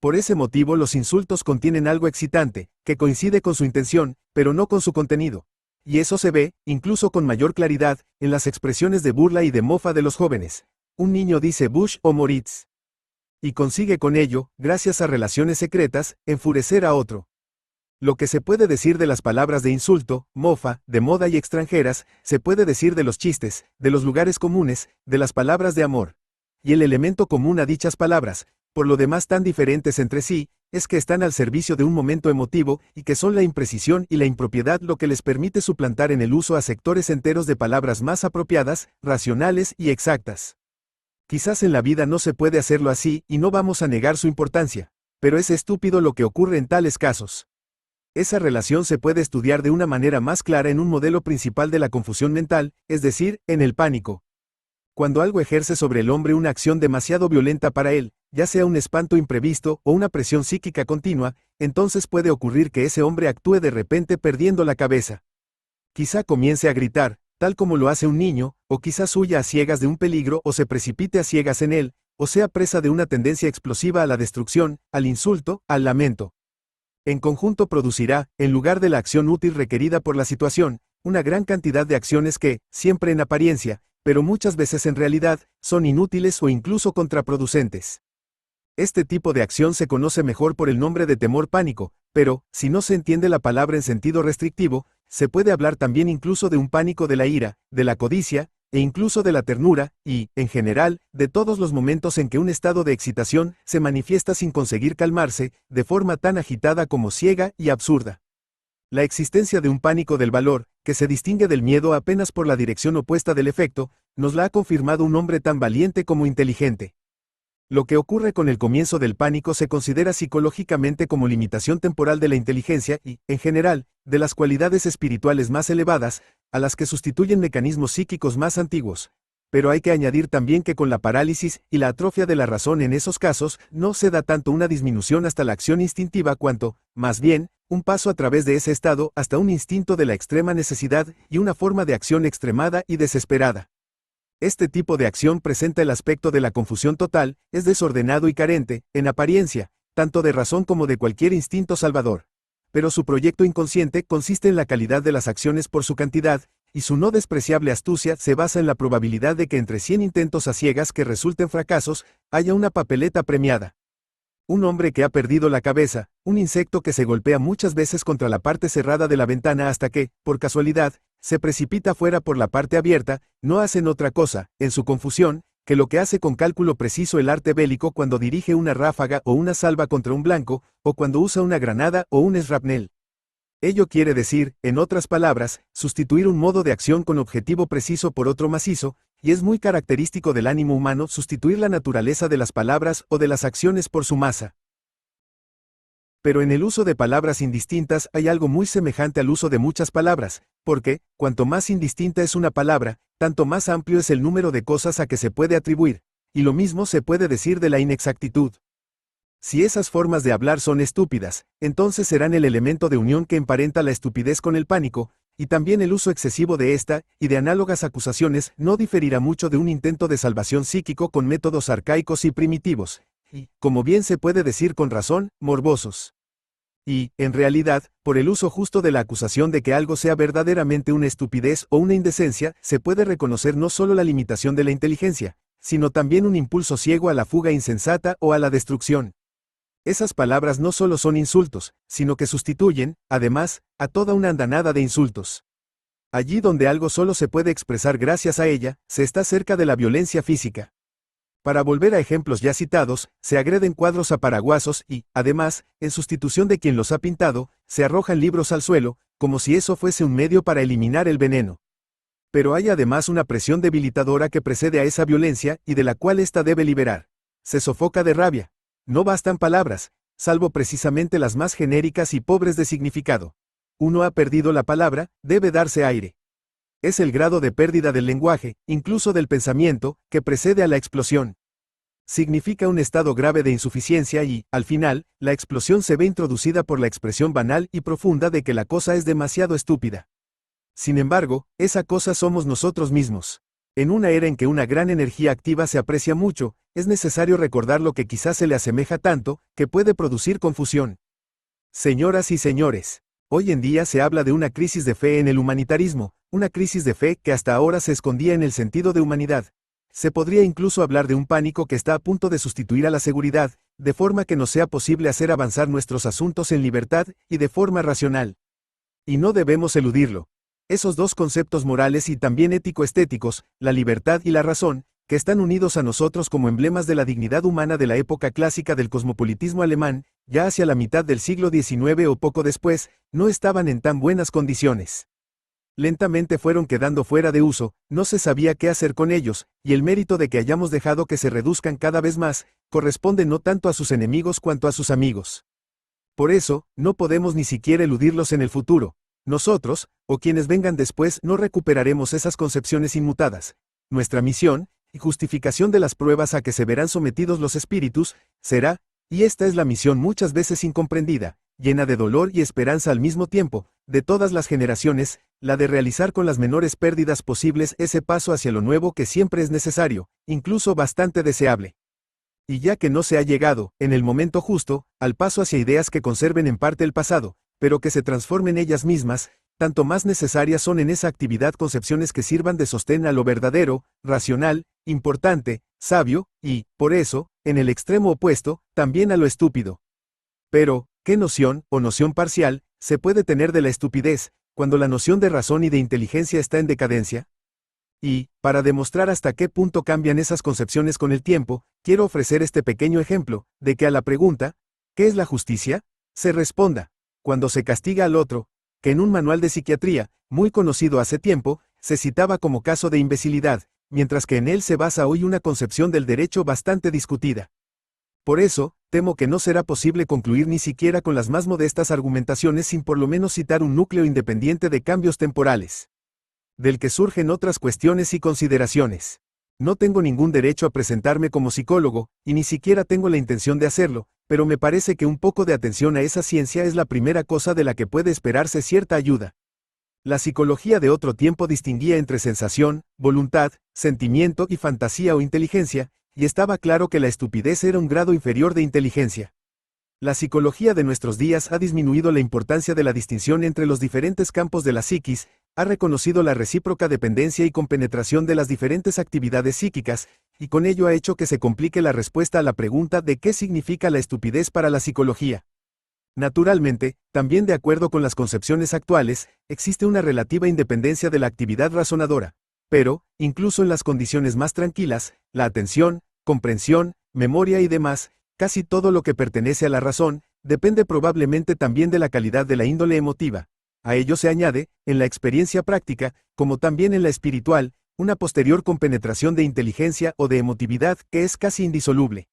Por ese motivo los insultos contienen algo excitante, que coincide con su intención, pero no con su contenido. Y eso se ve, incluso con mayor claridad, en las expresiones de burla y de mofa de los jóvenes. Un niño dice Bush o Moritz. Y consigue con ello, gracias a relaciones secretas, enfurecer a otro. Lo que se puede decir de las palabras de insulto, mofa, de moda y extranjeras, se puede decir de los chistes, de los lugares comunes, de las palabras de amor. Y el elemento común a dichas palabras, por lo demás tan diferentes entre sí, es que están al servicio de un momento emotivo y que son la imprecisión y la impropiedad lo que les permite suplantar en el uso a sectores enteros de palabras más apropiadas, racionales y exactas. Quizás en la vida no se puede hacerlo así y no vamos a negar su importancia, pero es estúpido lo que ocurre en tales casos. Esa relación se puede estudiar de una manera más clara en un modelo principal de la confusión mental, es decir, en el pánico. Cuando algo ejerce sobre el hombre una acción demasiado violenta para él, ya sea un espanto imprevisto o una presión psíquica continua, entonces puede ocurrir que ese hombre actúe de repente perdiendo la cabeza. Quizá comience a gritar, tal como lo hace un niño, o quizás huya a ciegas de un peligro o se precipite a ciegas en él, o sea presa de una tendencia explosiva a la destrucción, al insulto, al lamento. En conjunto producirá, en lugar de la acción útil requerida por la situación, una gran cantidad de acciones que, siempre en apariencia, pero muchas veces en realidad, son inútiles o incluso contraproducentes. Este tipo de acción se conoce mejor por el nombre de temor pánico, pero, si no se entiende la palabra en sentido restrictivo, se puede hablar también incluso de un pánico de la ira, de la codicia, e incluso de la ternura, y, en general, de todos los momentos en que un estado de excitación se manifiesta sin conseguir calmarse, de forma tan agitada como ciega y absurda. La existencia de un pánico del valor, que se distingue del miedo apenas por la dirección opuesta del efecto, nos la ha confirmado un hombre tan valiente como inteligente. Lo que ocurre con el comienzo del pánico se considera psicológicamente como limitación temporal de la inteligencia y, en general, de las cualidades espirituales más elevadas, a las que sustituyen mecanismos psíquicos más antiguos. Pero hay que añadir también que con la parálisis y la atrofia de la razón en esos casos, no se da tanto una disminución hasta la acción instintiva cuanto, más bien, un paso a través de ese estado hasta un instinto de la extrema necesidad y una forma de acción extremada y desesperada. Este tipo de acción presenta el aspecto de la confusión total, es desordenado y carente, en apariencia, tanto de razón como de cualquier instinto salvador. Pero su proyecto inconsciente consiste en la calidad de las acciones por su cantidad, y su no despreciable astucia se basa en la probabilidad de que entre 100 intentos a ciegas que resulten fracasos, haya una papeleta premiada. Un hombre que ha perdido la cabeza, un insecto que se golpea muchas veces contra la parte cerrada de la ventana hasta que, por casualidad, se precipita fuera por la parte abierta, no hacen otra cosa, en su confusión, que lo que hace con cálculo preciso el arte bélico cuando dirige una ráfaga o una salva contra un blanco, o cuando usa una granada o un shrapnel. Ello quiere decir, en otras palabras, sustituir un modo de acción con objetivo preciso por otro macizo, y es muy característico del ánimo humano sustituir la naturaleza de las palabras o de las acciones por su masa. Pero en el uso de palabras indistintas hay algo muy semejante al uso de muchas palabras, porque, cuanto más indistinta es una palabra, tanto más amplio es el número de cosas a que se puede atribuir, y lo mismo se puede decir de la inexactitud. Si esas formas de hablar son estúpidas, entonces serán el elemento de unión que emparenta la estupidez con el pánico, y también el uso excesivo de esta, y de análogas acusaciones, no diferirá mucho de un intento de salvación psíquico con métodos arcaicos y primitivos, y, como bien se puede decir con razón, morbosos. Y, en realidad, por el uso justo de la acusación de que algo sea verdaderamente una estupidez o una indecencia, se puede reconocer no solo la limitación de la inteligencia, sino también un impulso ciego a la fuga insensata o a la destrucción. Esas palabras no solo son insultos, sino que sustituyen, además, a toda una andanada de insultos. Allí donde algo solo se puede expresar gracias a ella, se está cerca de la violencia física. Para volver a ejemplos ya citados, se agreden cuadros a paraguasos y, además, en sustitución de quien los ha pintado, se arrojan libros al suelo, como si eso fuese un medio para eliminar el veneno. Pero hay además una presión debilitadora que precede a esa violencia y de la cual ésta debe liberar. Se sofoca de rabia. No bastan palabras, salvo precisamente las más genéricas y pobres de significado. Uno ha perdido la palabra, debe darse aire. Es el grado de pérdida del lenguaje, incluso del pensamiento, que precede a la explosión. Significa un estado grave de insuficiencia y, al final, la explosión se ve introducida por la expresión banal y profunda de que la cosa es demasiado estúpida. Sin embargo, esa cosa somos nosotros mismos. En una era en que una gran energía activa se aprecia mucho, es necesario recordar lo que quizás se le asemeja tanto, que puede producir confusión. Señoras y señores, hoy en día se habla de una crisis de fe en el humanitarismo, una crisis de fe que hasta ahora se escondía en el sentido de humanidad. Se podría incluso hablar de un pánico que está a punto de sustituir a la seguridad, de forma que nos sea posible hacer avanzar nuestros asuntos en libertad y de forma racional. Y no debemos eludirlo. Esos dos conceptos morales y también ético-estéticos, la libertad y la razón, que están unidos a nosotros como emblemas de la dignidad humana de la época clásica del cosmopolitismo alemán, ya hacia la mitad del siglo XIX o poco después, no estaban en tan buenas condiciones. Lentamente fueron quedando fuera de uso, no se sabía qué hacer con ellos, y el mérito de que hayamos dejado que se reduzcan cada vez más, corresponde no tanto a sus enemigos cuanto a sus amigos. Por eso, no podemos ni siquiera eludirlos en el futuro. Nosotros, o quienes vengan después, no recuperaremos esas concepciones inmutadas. Nuestra misión, y justificación de las pruebas a que se verán sometidos los espíritus, será, y esta es la misión muchas veces incomprendida, llena de dolor y esperanza al mismo tiempo, de todas las generaciones, la de realizar con las menores pérdidas posibles ese paso hacia lo nuevo que siempre es necesario, incluso bastante deseable. Y ya que no se ha llegado, en el momento justo, al paso hacia ideas que conserven en parte el pasado, pero que se transformen ellas mismas, tanto más necesarias son en esa actividad concepciones que sirvan de sostén a lo verdadero, racional, importante, sabio, y, por eso, en el extremo opuesto, también a lo estúpido. Pero, ¿qué noción, o noción parcial, se puede tener de la estupidez, cuando la noción de razón y de inteligencia está en decadencia? Y, para demostrar hasta qué punto cambian esas concepciones con el tiempo, quiero ofrecer este pequeño ejemplo, de que a la pregunta, ¿qué es la justicia?, se responda, cuando se castiga al otro, que en un manual de psiquiatría, muy conocido hace tiempo, se citaba como caso de imbecilidad, mientras que en él se basa hoy una concepción del derecho bastante discutida. Por eso, temo que no será posible concluir ni siquiera con las más modestas argumentaciones sin por lo menos citar un núcleo independiente de cambios temporales, del que surgen otras cuestiones y consideraciones. No tengo ningún derecho a presentarme como psicólogo, y ni siquiera tengo la intención de hacerlo, pero me parece que un poco de atención a esa ciencia es la primera cosa de la que puede esperarse cierta ayuda. La psicología de otro tiempo distinguía entre sensación, voluntad, sentimiento y fantasía o inteligencia, y estaba claro que la estupidez era un grado inferior de inteligencia. La psicología de nuestros días ha disminuido la importancia de la distinción entre los diferentes campos de la psiquis, ha reconocido la recíproca dependencia y compenetración de las diferentes actividades psíquicas, y con ello ha hecho que se complique la respuesta a la pregunta de qué significa la estupidez para la psicología. Naturalmente, también de acuerdo con las concepciones actuales, existe una relativa independencia de la actividad razonadora, pero, incluso en las condiciones más tranquilas, la atención, comprensión, memoria y demás, casi todo lo que pertenece a la razón, depende probablemente también de la calidad de la índole emotiva. A ello se añade, en la experiencia práctica, como también en la espiritual, una posterior compenetración de inteligencia o de emotividad que es casi indisoluble.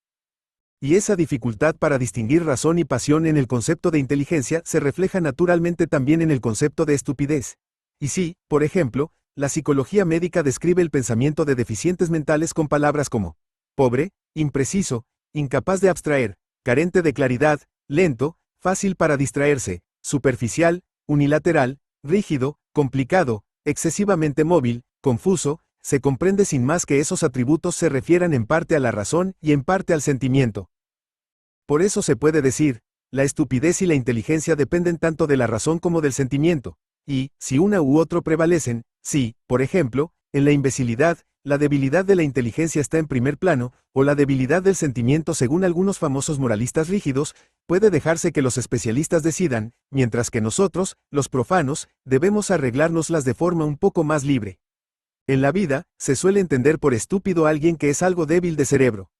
Y esa dificultad para distinguir razón y pasión en el concepto de inteligencia se refleja naturalmente también en el concepto de estupidez. Y sí, por ejemplo, la psicología médica describe el pensamiento de deficientes mentales con palabras como pobre, impreciso, incapaz de abstraer, carente de claridad, lento, fácil para distraerse, superficial, unilateral, rígido, complicado, excesivamente móvil, confuso, se comprende sin más que esos atributos se refieran en parte a la razón y en parte al sentimiento. Por eso se puede decir, la estupidez y la inteligencia dependen tanto de la razón como del sentimiento, y, si una u otro prevalecen, si, por ejemplo, en la imbecilidad, la debilidad de la inteligencia está en primer plano, o la debilidad del sentimiento según algunos famosos moralistas rígidos, puede dejarse que los especialistas decidan, mientras que nosotros, los profanos, debemos arreglárnoslas de forma un poco más libre. En la vida, se suele entender por estúpido a alguien que es algo débil de cerebro.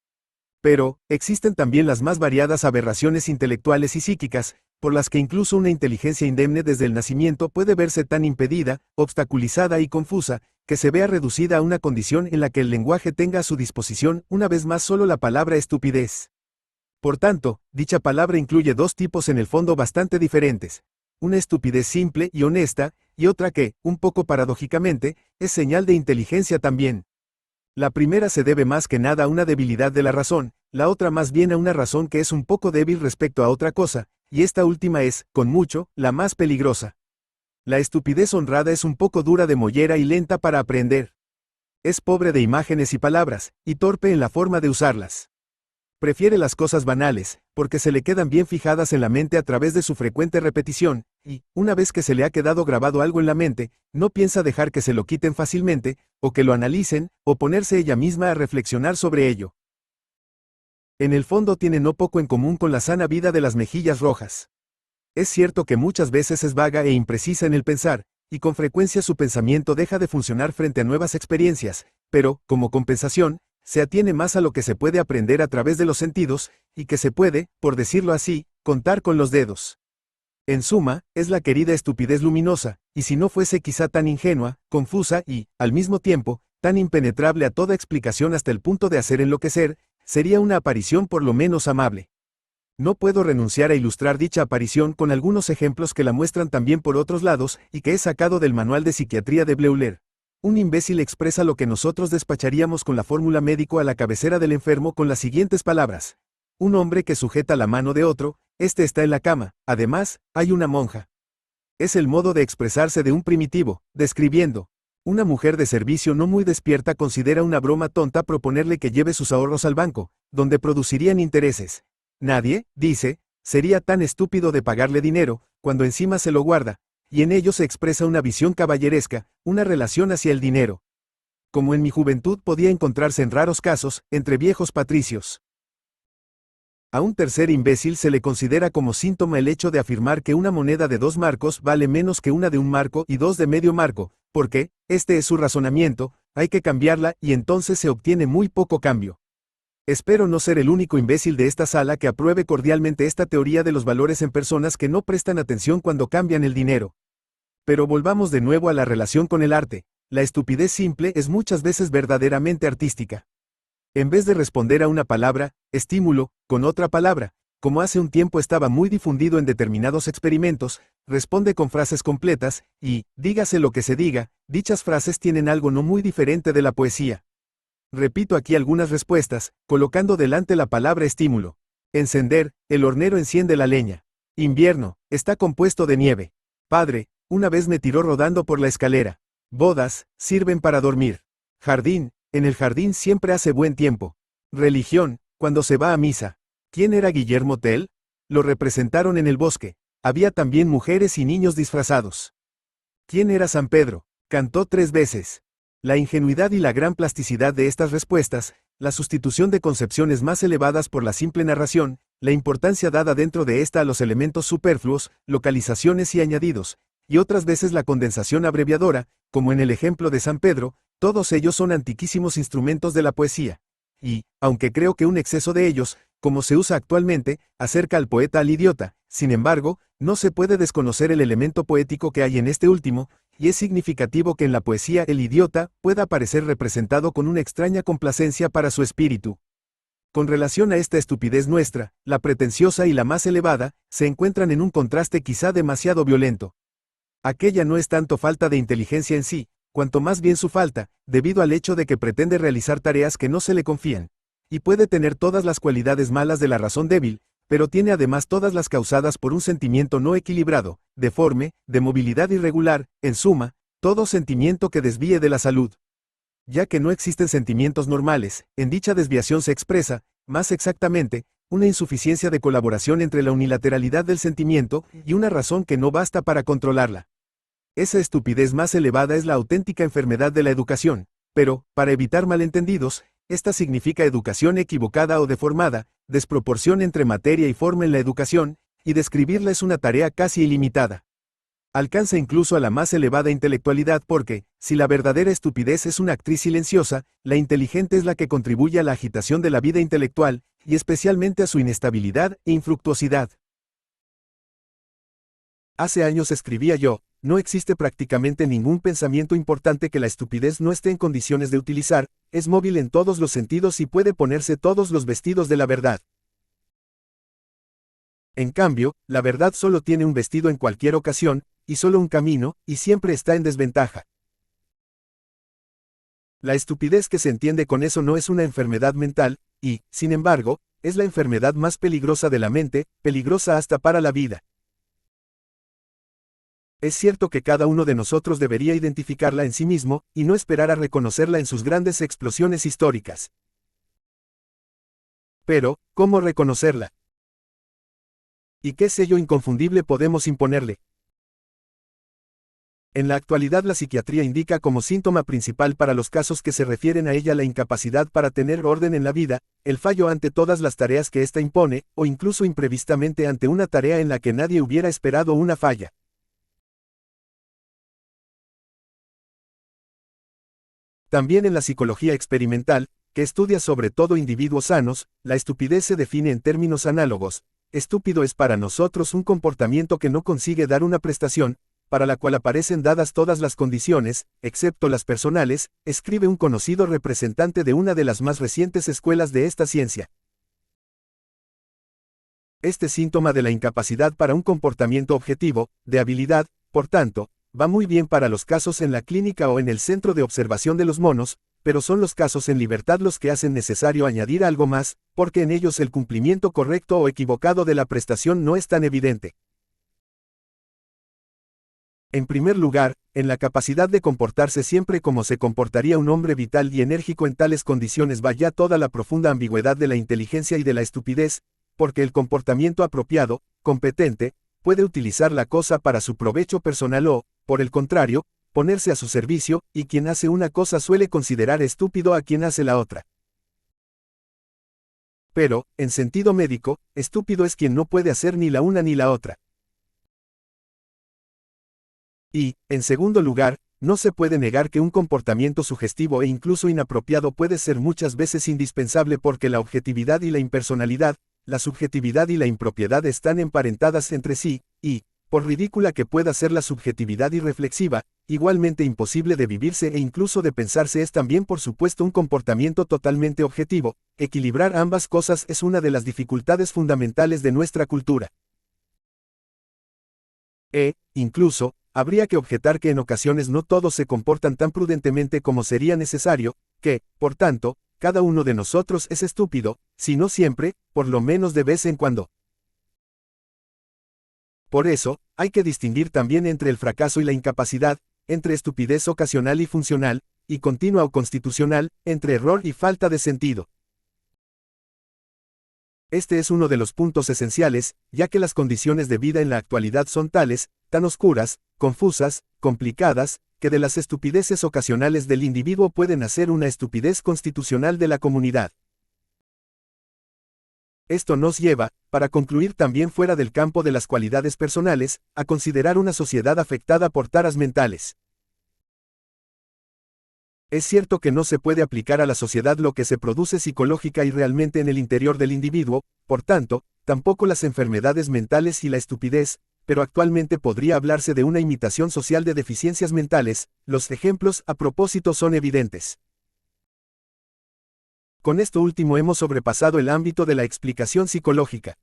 Pero, existen también las más variadas aberraciones intelectuales y psíquicas, por las que incluso una inteligencia indemne desde el nacimiento puede verse tan impedida, obstaculizada y confusa, que se vea reducida a una condición en la que el lenguaje tenga a su disposición una vez más solo la palabra estupidez. Por tanto, dicha palabra incluye dos tipos en el fondo bastante diferentes. Una estupidez simple y honesta, y otra que, un poco paradójicamente, es señal de inteligencia también. La primera se debe más que nada a una debilidad de la razón, la otra más bien a una razón que es un poco débil respecto a otra cosa, y esta última es, con mucho, la más peligrosa. La estupidez honrada es un poco dura de mollera y lenta para aprender. Es pobre de imágenes y palabras, y torpe en la forma de usarlas. Prefiere las cosas banales, porque se le quedan bien fijadas en la mente a través de su frecuente repetición, y, una vez que se le ha quedado grabado algo en la mente, no piensa dejar que se lo quiten fácilmente, o que lo analicen, o ponerse ella misma a reflexionar sobre ello. En el fondo tiene no poco en común con la sana vida de las mejillas rojas. Es cierto que muchas veces es vaga e imprecisa en el pensar, y con frecuencia su pensamiento deja de funcionar frente a nuevas experiencias, pero, como compensación, se atiene más a lo que se puede aprender a través de los sentidos, y que se puede, por decirlo así, contar con los dedos. En suma, es la querida estupidez luminosa, y si no fuese quizá tan ingenua, confusa y, al mismo tiempo, tan impenetrable a toda explicación hasta el punto de hacer enloquecer, sería una aparición por lo menos amable. No puedo renunciar a ilustrar dicha aparición con algunos ejemplos que la muestran también por otros lados, y que he sacado del Manual de Psiquiatría de Bleuler. Un imbécil expresa lo que nosotros despacharíamos con la fórmula médico a la cabecera del enfermo con las siguientes palabras. Un hombre que sujeta la mano de otro, este está en la cama, además, hay una monja. Es el modo de expresarse de un primitivo, describiendo. Una mujer de servicio no muy despierta considera una broma tonta proponerle que lleve sus ahorros al banco, donde producirían intereses. Nadie, dice, sería tan estúpido de pagarle dinero, cuando encima se lo guarda, y en ello se expresa una visión caballeresca, una relación hacia el dinero. Como en mi juventud podía encontrarse en raros casos, entre viejos patricios. A un tercer imbécil se le considera como síntoma el hecho de afirmar que una moneda de 2 marcos vale menos que una de 1 marco y 2 de medio marco, porque, este es su razonamiento, hay que cambiarla y entonces se obtiene muy poco cambio. Espero no ser el único imbécil de esta sala que apruebe cordialmente esta teoría de los valores en personas que no prestan atención cuando cambian el dinero. Pero volvamos de nuevo a la relación con el arte. La estupidez simple es muchas veces verdaderamente artística. En vez de responder a una palabra, estímulo, con otra palabra, como hace un tiempo estaba muy difundido en determinados experimentos, responde con frases completas, y, dígase lo que se diga, dichas frases tienen algo no muy diferente de la poesía. Repito aquí algunas respuestas, colocando delante la palabra estímulo. Encender, el hornero enciende la leña. Invierno, está compuesto de nieve. Padre, una vez me tiró rodando por la escalera. Bodas, sirven para dormir. Jardín, en el jardín siempre hace buen tiempo. Religión, cuando se va a misa. ¿Quién era Guillermo Tell? Lo representaron en el bosque. Había también mujeres y niños disfrazados. ¿Quién era San Pedro? Cantó 3 veces. La ingenuidad y la gran plasticidad de estas respuestas, la sustitución de concepciones más elevadas por la simple narración, la importancia dada dentro de esta a los elementos superfluos, localizaciones y añadidos, y otras veces la condensación abreviadora, como en el ejemplo de San Pedro, todos ellos son antiquísimos instrumentos de la poesía. Y, aunque creo que un exceso de ellos, como se usa actualmente, acerca al poeta al idiota, sin embargo, no se puede desconocer el elemento poético que hay en este último, y es significativo que en la poesía el idiota pueda aparecer representado con una extraña complacencia para su espíritu. Con relación a esta estupidez nuestra, la pretenciosa y la más elevada, se encuentran en un contraste quizá demasiado violento. Aquella no es tanto falta de inteligencia en sí, cuanto más bien su falta, debido al hecho de que pretende realizar tareas que no se le confían, y puede tener todas las cualidades malas de la razón débil, pero tiene además todas las causadas por un sentimiento no equilibrado, deforme, de movilidad irregular, en suma, todo sentimiento que desvíe de la salud. Ya que no existen sentimientos normales, en dicha desviación se expresa, más exactamente, una insuficiencia de colaboración entre la unilateralidad del sentimiento y una razón que no basta para controlarla. Esa estupidez más elevada es la auténtica enfermedad de la educación, pero, para evitar malentendidos, esta significa educación equivocada o deformada, desproporción entre materia y forma en la educación, y describirla es una tarea casi ilimitada. Alcanza incluso a la más elevada intelectualidad porque, si la verdadera estupidez es una actriz silenciosa, la inteligente es la que contribuye a la agitación de la vida intelectual, y especialmente a su inestabilidad e infructuosidad. Hace años escribía yo, no existe prácticamente ningún pensamiento importante que la estupidez no esté en condiciones de utilizar, es móvil en todos los sentidos y puede ponerse todos los vestidos de la verdad. En cambio, la verdad solo tiene un vestido en cualquier ocasión, y solo un camino, y siempre está en desventaja. La estupidez que se entiende con eso no es una enfermedad mental, y, sin embargo, es la enfermedad más peligrosa de la mente, peligrosa hasta para la vida. Es cierto que cada uno de nosotros debería identificarla en sí mismo, y no esperar a reconocerla en sus grandes explosiones históricas. Pero, ¿cómo reconocerla? ¿Y qué sello inconfundible podemos imponerle? En la actualidad la psiquiatría indica como síntoma principal para los casos que se refieren a ella la incapacidad para tener orden en la vida, el fallo ante todas las tareas que ésta impone, o incluso imprevistamente ante una tarea en la que nadie hubiera esperado una falla. También en la psicología experimental, que estudia sobre todo individuos sanos, la estupidez se define en términos análogos. Estúpido es para nosotros un comportamiento que no consigue dar una prestación, para la cual aparecen dadas todas las condiciones, excepto las personales, escribe un conocido representante de una de las más recientes escuelas de esta ciencia. Este síntoma de la incapacidad para un comportamiento objetivo, de habilidad, por tanto, va muy bien para los casos en la clínica o en el centro de observación de los monos, pero son los casos en libertad los que hacen necesario añadir algo más, porque en ellos el cumplimiento correcto o equivocado de la prestación no es tan evidente. En primer lugar, en la capacidad de comportarse siempre como se comportaría un hombre vital y enérgico en tales condiciones va ya toda la profunda ambigüedad de la inteligencia y de la estupidez, porque el comportamiento apropiado, competente, puede utilizar la cosa para su provecho personal o, por el contrario, ponerse a su servicio, y quien hace una cosa suele considerar estúpido a quien hace la otra. Pero, en sentido médico, estúpido es quien no puede hacer ni la una ni la otra. Y, en segundo lugar, no se puede negar que un comportamiento sugestivo e incluso inapropiado puede ser muchas veces indispensable porque la objetividad y la impersonalidad, la subjetividad y la impropiedad están emparentadas entre sí, y, por ridícula que pueda ser la subjetividad irreflexiva, igualmente imposible de vivirse e incluso de pensarse es también por supuesto un comportamiento totalmente objetivo. Equilibrar ambas cosas es una de las dificultades fundamentales de nuestra cultura. Incluso, habría que objetar que en ocasiones no todos se comportan tan prudentemente como sería necesario, que, por tanto, cada uno de nosotros es estúpido, si no siempre, por lo menos de vez en cuando. Por eso, hay que distinguir también entre el fracaso y la incapacidad, entre estupidez ocasional y funcional, y continua o constitucional, entre error y falta de sentido. Este es uno de los puntos esenciales, ya que las condiciones de vida en la actualidad son tales, tan oscuras, confusas, complicadas, que de las estupideces ocasionales del individuo pueden hacer una estupidez constitucional de la comunidad. Esto nos lleva, para concluir también fuera del campo de las cualidades personales, a considerar una sociedad afectada por taras mentales. Es cierto que no se puede aplicar a la sociedad lo que se produce psicológica y realmente en el interior del individuo, por tanto, tampoco las enfermedades mentales y la estupidez, pero actualmente podría hablarse de una imitación social de deficiencias mentales. Los ejemplos a propósito son evidentes. Con esto último hemos sobrepasado el ámbito de la explicación psicológica.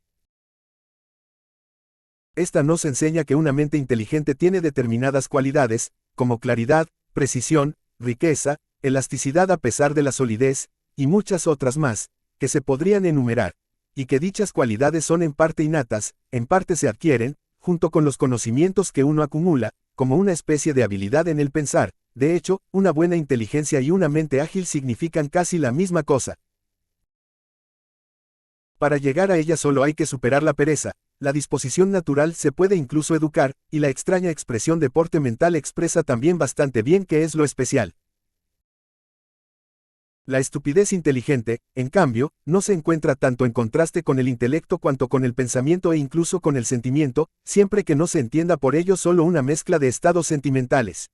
Esta nos enseña que una mente inteligente tiene determinadas cualidades, como claridad, precisión, riqueza, elasticidad a pesar de la solidez, y muchas otras más, que se podrían enumerar, y que dichas cualidades son en parte innatas, en parte se adquieren, junto con los conocimientos que uno acumula, como una especie de habilidad en el pensar. De hecho, una buena inteligencia y una mente ágil significan casi la misma cosa. Para llegar a ella solo hay que superar la pereza. La disposición natural se puede incluso educar, y la extraña expresión deporte mental expresa también bastante bien qué es lo especial. La estupidez inteligente, en cambio, no se encuentra tanto en contraste con el intelecto cuanto con el pensamiento e incluso con el sentimiento, siempre que no se entienda por ello solo una mezcla de estados sentimentales.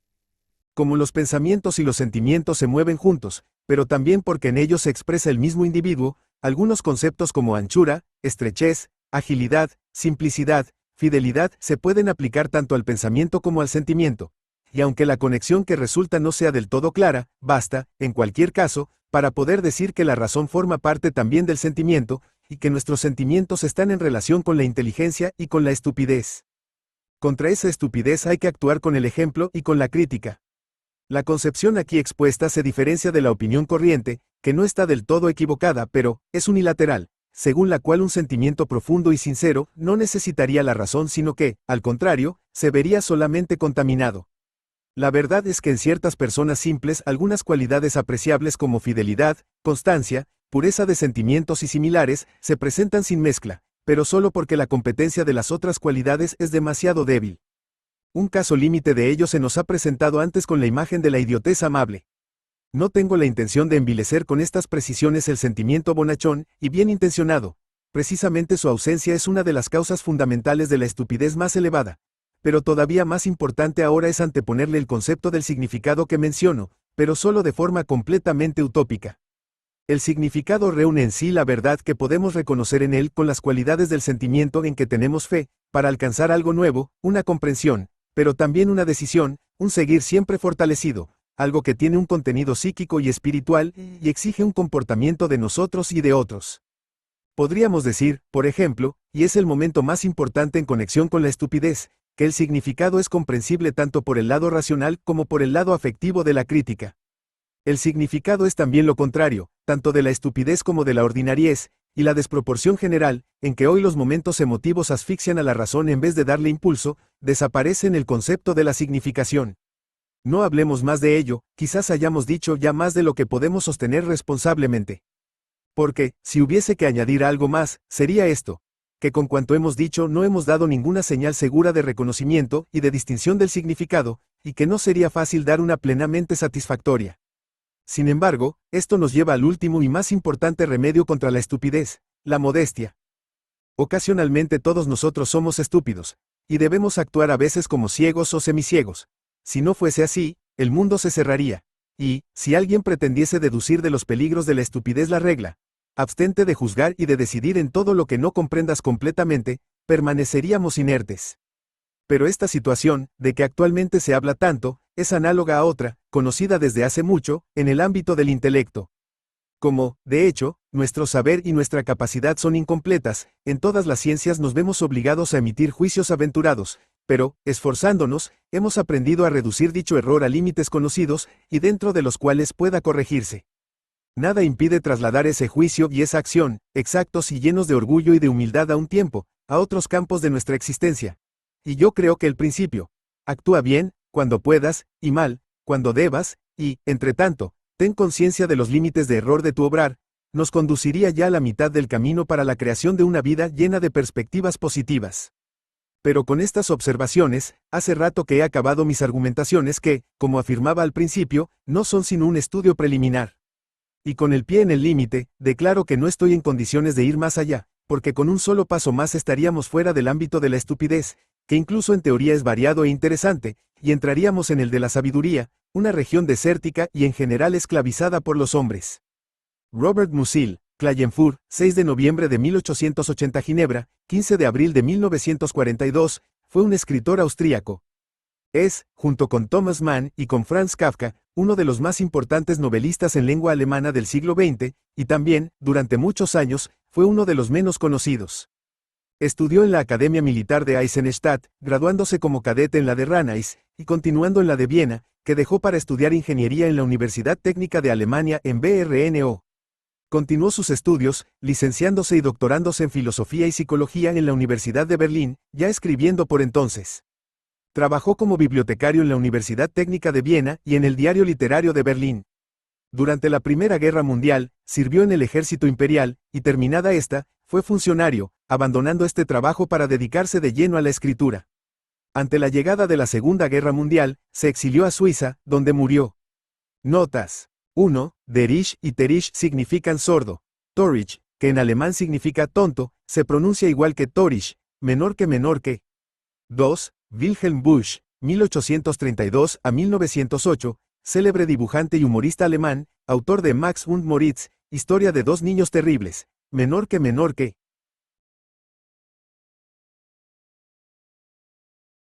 Como los pensamientos y los sentimientos se mueven juntos, pero también porque en ellos se expresa el mismo individuo, algunos conceptos como anchura, estrechez, agilidad, simplicidad, fidelidad se pueden aplicar tanto al pensamiento como al sentimiento. Y aunque la conexión que resulta no sea del todo clara, basta, en cualquier caso, para poder decir que la razón forma parte también del sentimiento, y que nuestros sentimientos están en relación con la inteligencia y con la estupidez. Contra esa estupidez hay que actuar con el ejemplo y con la crítica. La concepción aquí expuesta se diferencia de la opinión corriente, que no está del todo equivocada, pero es unilateral, según la cual un sentimiento profundo y sincero no necesitaría la razón, sino que, al contrario, se vería solamente contaminado. La verdad es que en ciertas personas simples algunas cualidades apreciables como fidelidad, constancia, pureza de sentimientos y similares, se presentan sin mezcla, pero solo porque la competencia de las otras cualidades es demasiado débil. Un caso límite de ello se nos ha presentado antes con la imagen de la idiotez amable. No tengo la intención de envilecer con estas precisiones el sentimiento bonachón y bien intencionado. Precisamente su ausencia es una de las causas fundamentales de la estupidez más elevada. Pero todavía más importante ahora es anteponerle el concepto del significado que menciono, pero solo de forma completamente utópica. El significado reúne en sí la verdad que podemos reconocer en él con las cualidades del sentimiento en que tenemos fe, para alcanzar algo nuevo, una comprensión, pero también una decisión, un seguir siempre fortalecido, algo que tiene un contenido psíquico y espiritual, y exige un comportamiento de nosotros y de otros. Podríamos decir, por ejemplo, y es el momento más importante en conexión con la estupidez, que el significado es comprensible tanto por el lado racional como por el lado afectivo de la crítica. El significado es también lo contrario, tanto de la estupidez como de la ordinariez, y la desproporción general, en que hoy los momentos emotivos asfixian a la razón en vez de darle impulso, desaparece en el concepto de la significación. No hablemos más de ello, quizás hayamos dicho ya más de lo que podemos sostener responsablemente. Porque, si hubiese que añadir algo más, sería esto: que con cuanto hemos dicho no hemos dado ninguna señal segura de reconocimiento y de distinción del significado, y que no sería fácil dar una plenamente satisfactoria. Sin embargo, esto nos lleva al último y más importante remedio contra la estupidez, la modestia. Ocasionalmente todos nosotros somos estúpidos, y debemos actuar a veces como ciegos o semiciegos. Si no fuese así, el mundo se cerraría. Y, si alguien pretendiese deducir de los peligros de la estupidez la regla: abstente de juzgar y de decidir en todo lo que no comprendas completamente, permaneceríamos inertes. Pero esta situación, de que actualmente se habla tanto, es análoga a otra, conocida desde hace mucho, en el ámbito del intelecto. Como, de hecho, nuestro saber y nuestra capacidad son incompletas, en todas las ciencias nos vemos obligados a emitir juicios aventurados, pero, esforzándonos, hemos aprendido a reducir dicho error a límites conocidos, y dentro de los cuales pueda corregirse. Nada impide trasladar ese juicio y esa acción, exactos y llenos de orgullo y de humildad a un tiempo, a otros campos de nuestra existencia. Y yo creo que el principio: actúa bien, cuando puedas, y mal, cuando debas, y, entre tanto, ten conciencia de los límites de error de tu obrar, nos conduciría ya a la mitad del camino para la creación de una vida llena de perspectivas positivas. Pero con estas observaciones, hace rato que he acabado mis argumentaciones que, como afirmaba al principio, no son sino un estudio preliminar. Y con el pie en el límite, declaro que no estoy en condiciones de ir más allá, porque con un solo paso más estaríamos fuera del ámbito de la estupidez, que incluso en teoría es variado e interesante, y entraríamos en el de la sabiduría, una región desértica y en general esclavizada por los hombres. Robert Musil, Klagenfurt, 6 de noviembre de 1880, Ginebra, 15 de abril de 1942, fue un escritor austríaco. Es, junto con Thomas Mann y con Franz Kafka, uno de los más importantes novelistas en lengua alemana del siglo XX, y también, durante muchos años, fue uno de los menos conocidos. Estudió en la Academia Militar de Eisenstadt, graduándose como cadete en la de Rannais, y continuando en la de Viena, que dejó para estudiar ingeniería en la Universidad Técnica de Alemania en Brno. Continuó sus estudios, licenciándose y doctorándose en filosofía y psicología en la Universidad de Berlín, ya escribiendo por entonces. Trabajó como bibliotecario en la Universidad Técnica de Viena y en el Diario Literario de Berlín. Durante la Primera Guerra Mundial, sirvió en el ejército imperial, y terminada esta, fue funcionario, abandonando este trabajo para dedicarse de lleno a la escritura. Ante la llegada de la Segunda Guerra Mundial, se exilió a Suiza, donde murió. Notas. 1. Derisch y Terisch significan sordo. Torich, que en alemán significa tonto, se pronuncia igual que Torisch, menor que. 2. Wilhelm Busch, 1832 a 1908, célebre dibujante y humorista alemán, autor de Max und Moritz, historia de dos niños terribles, menor que.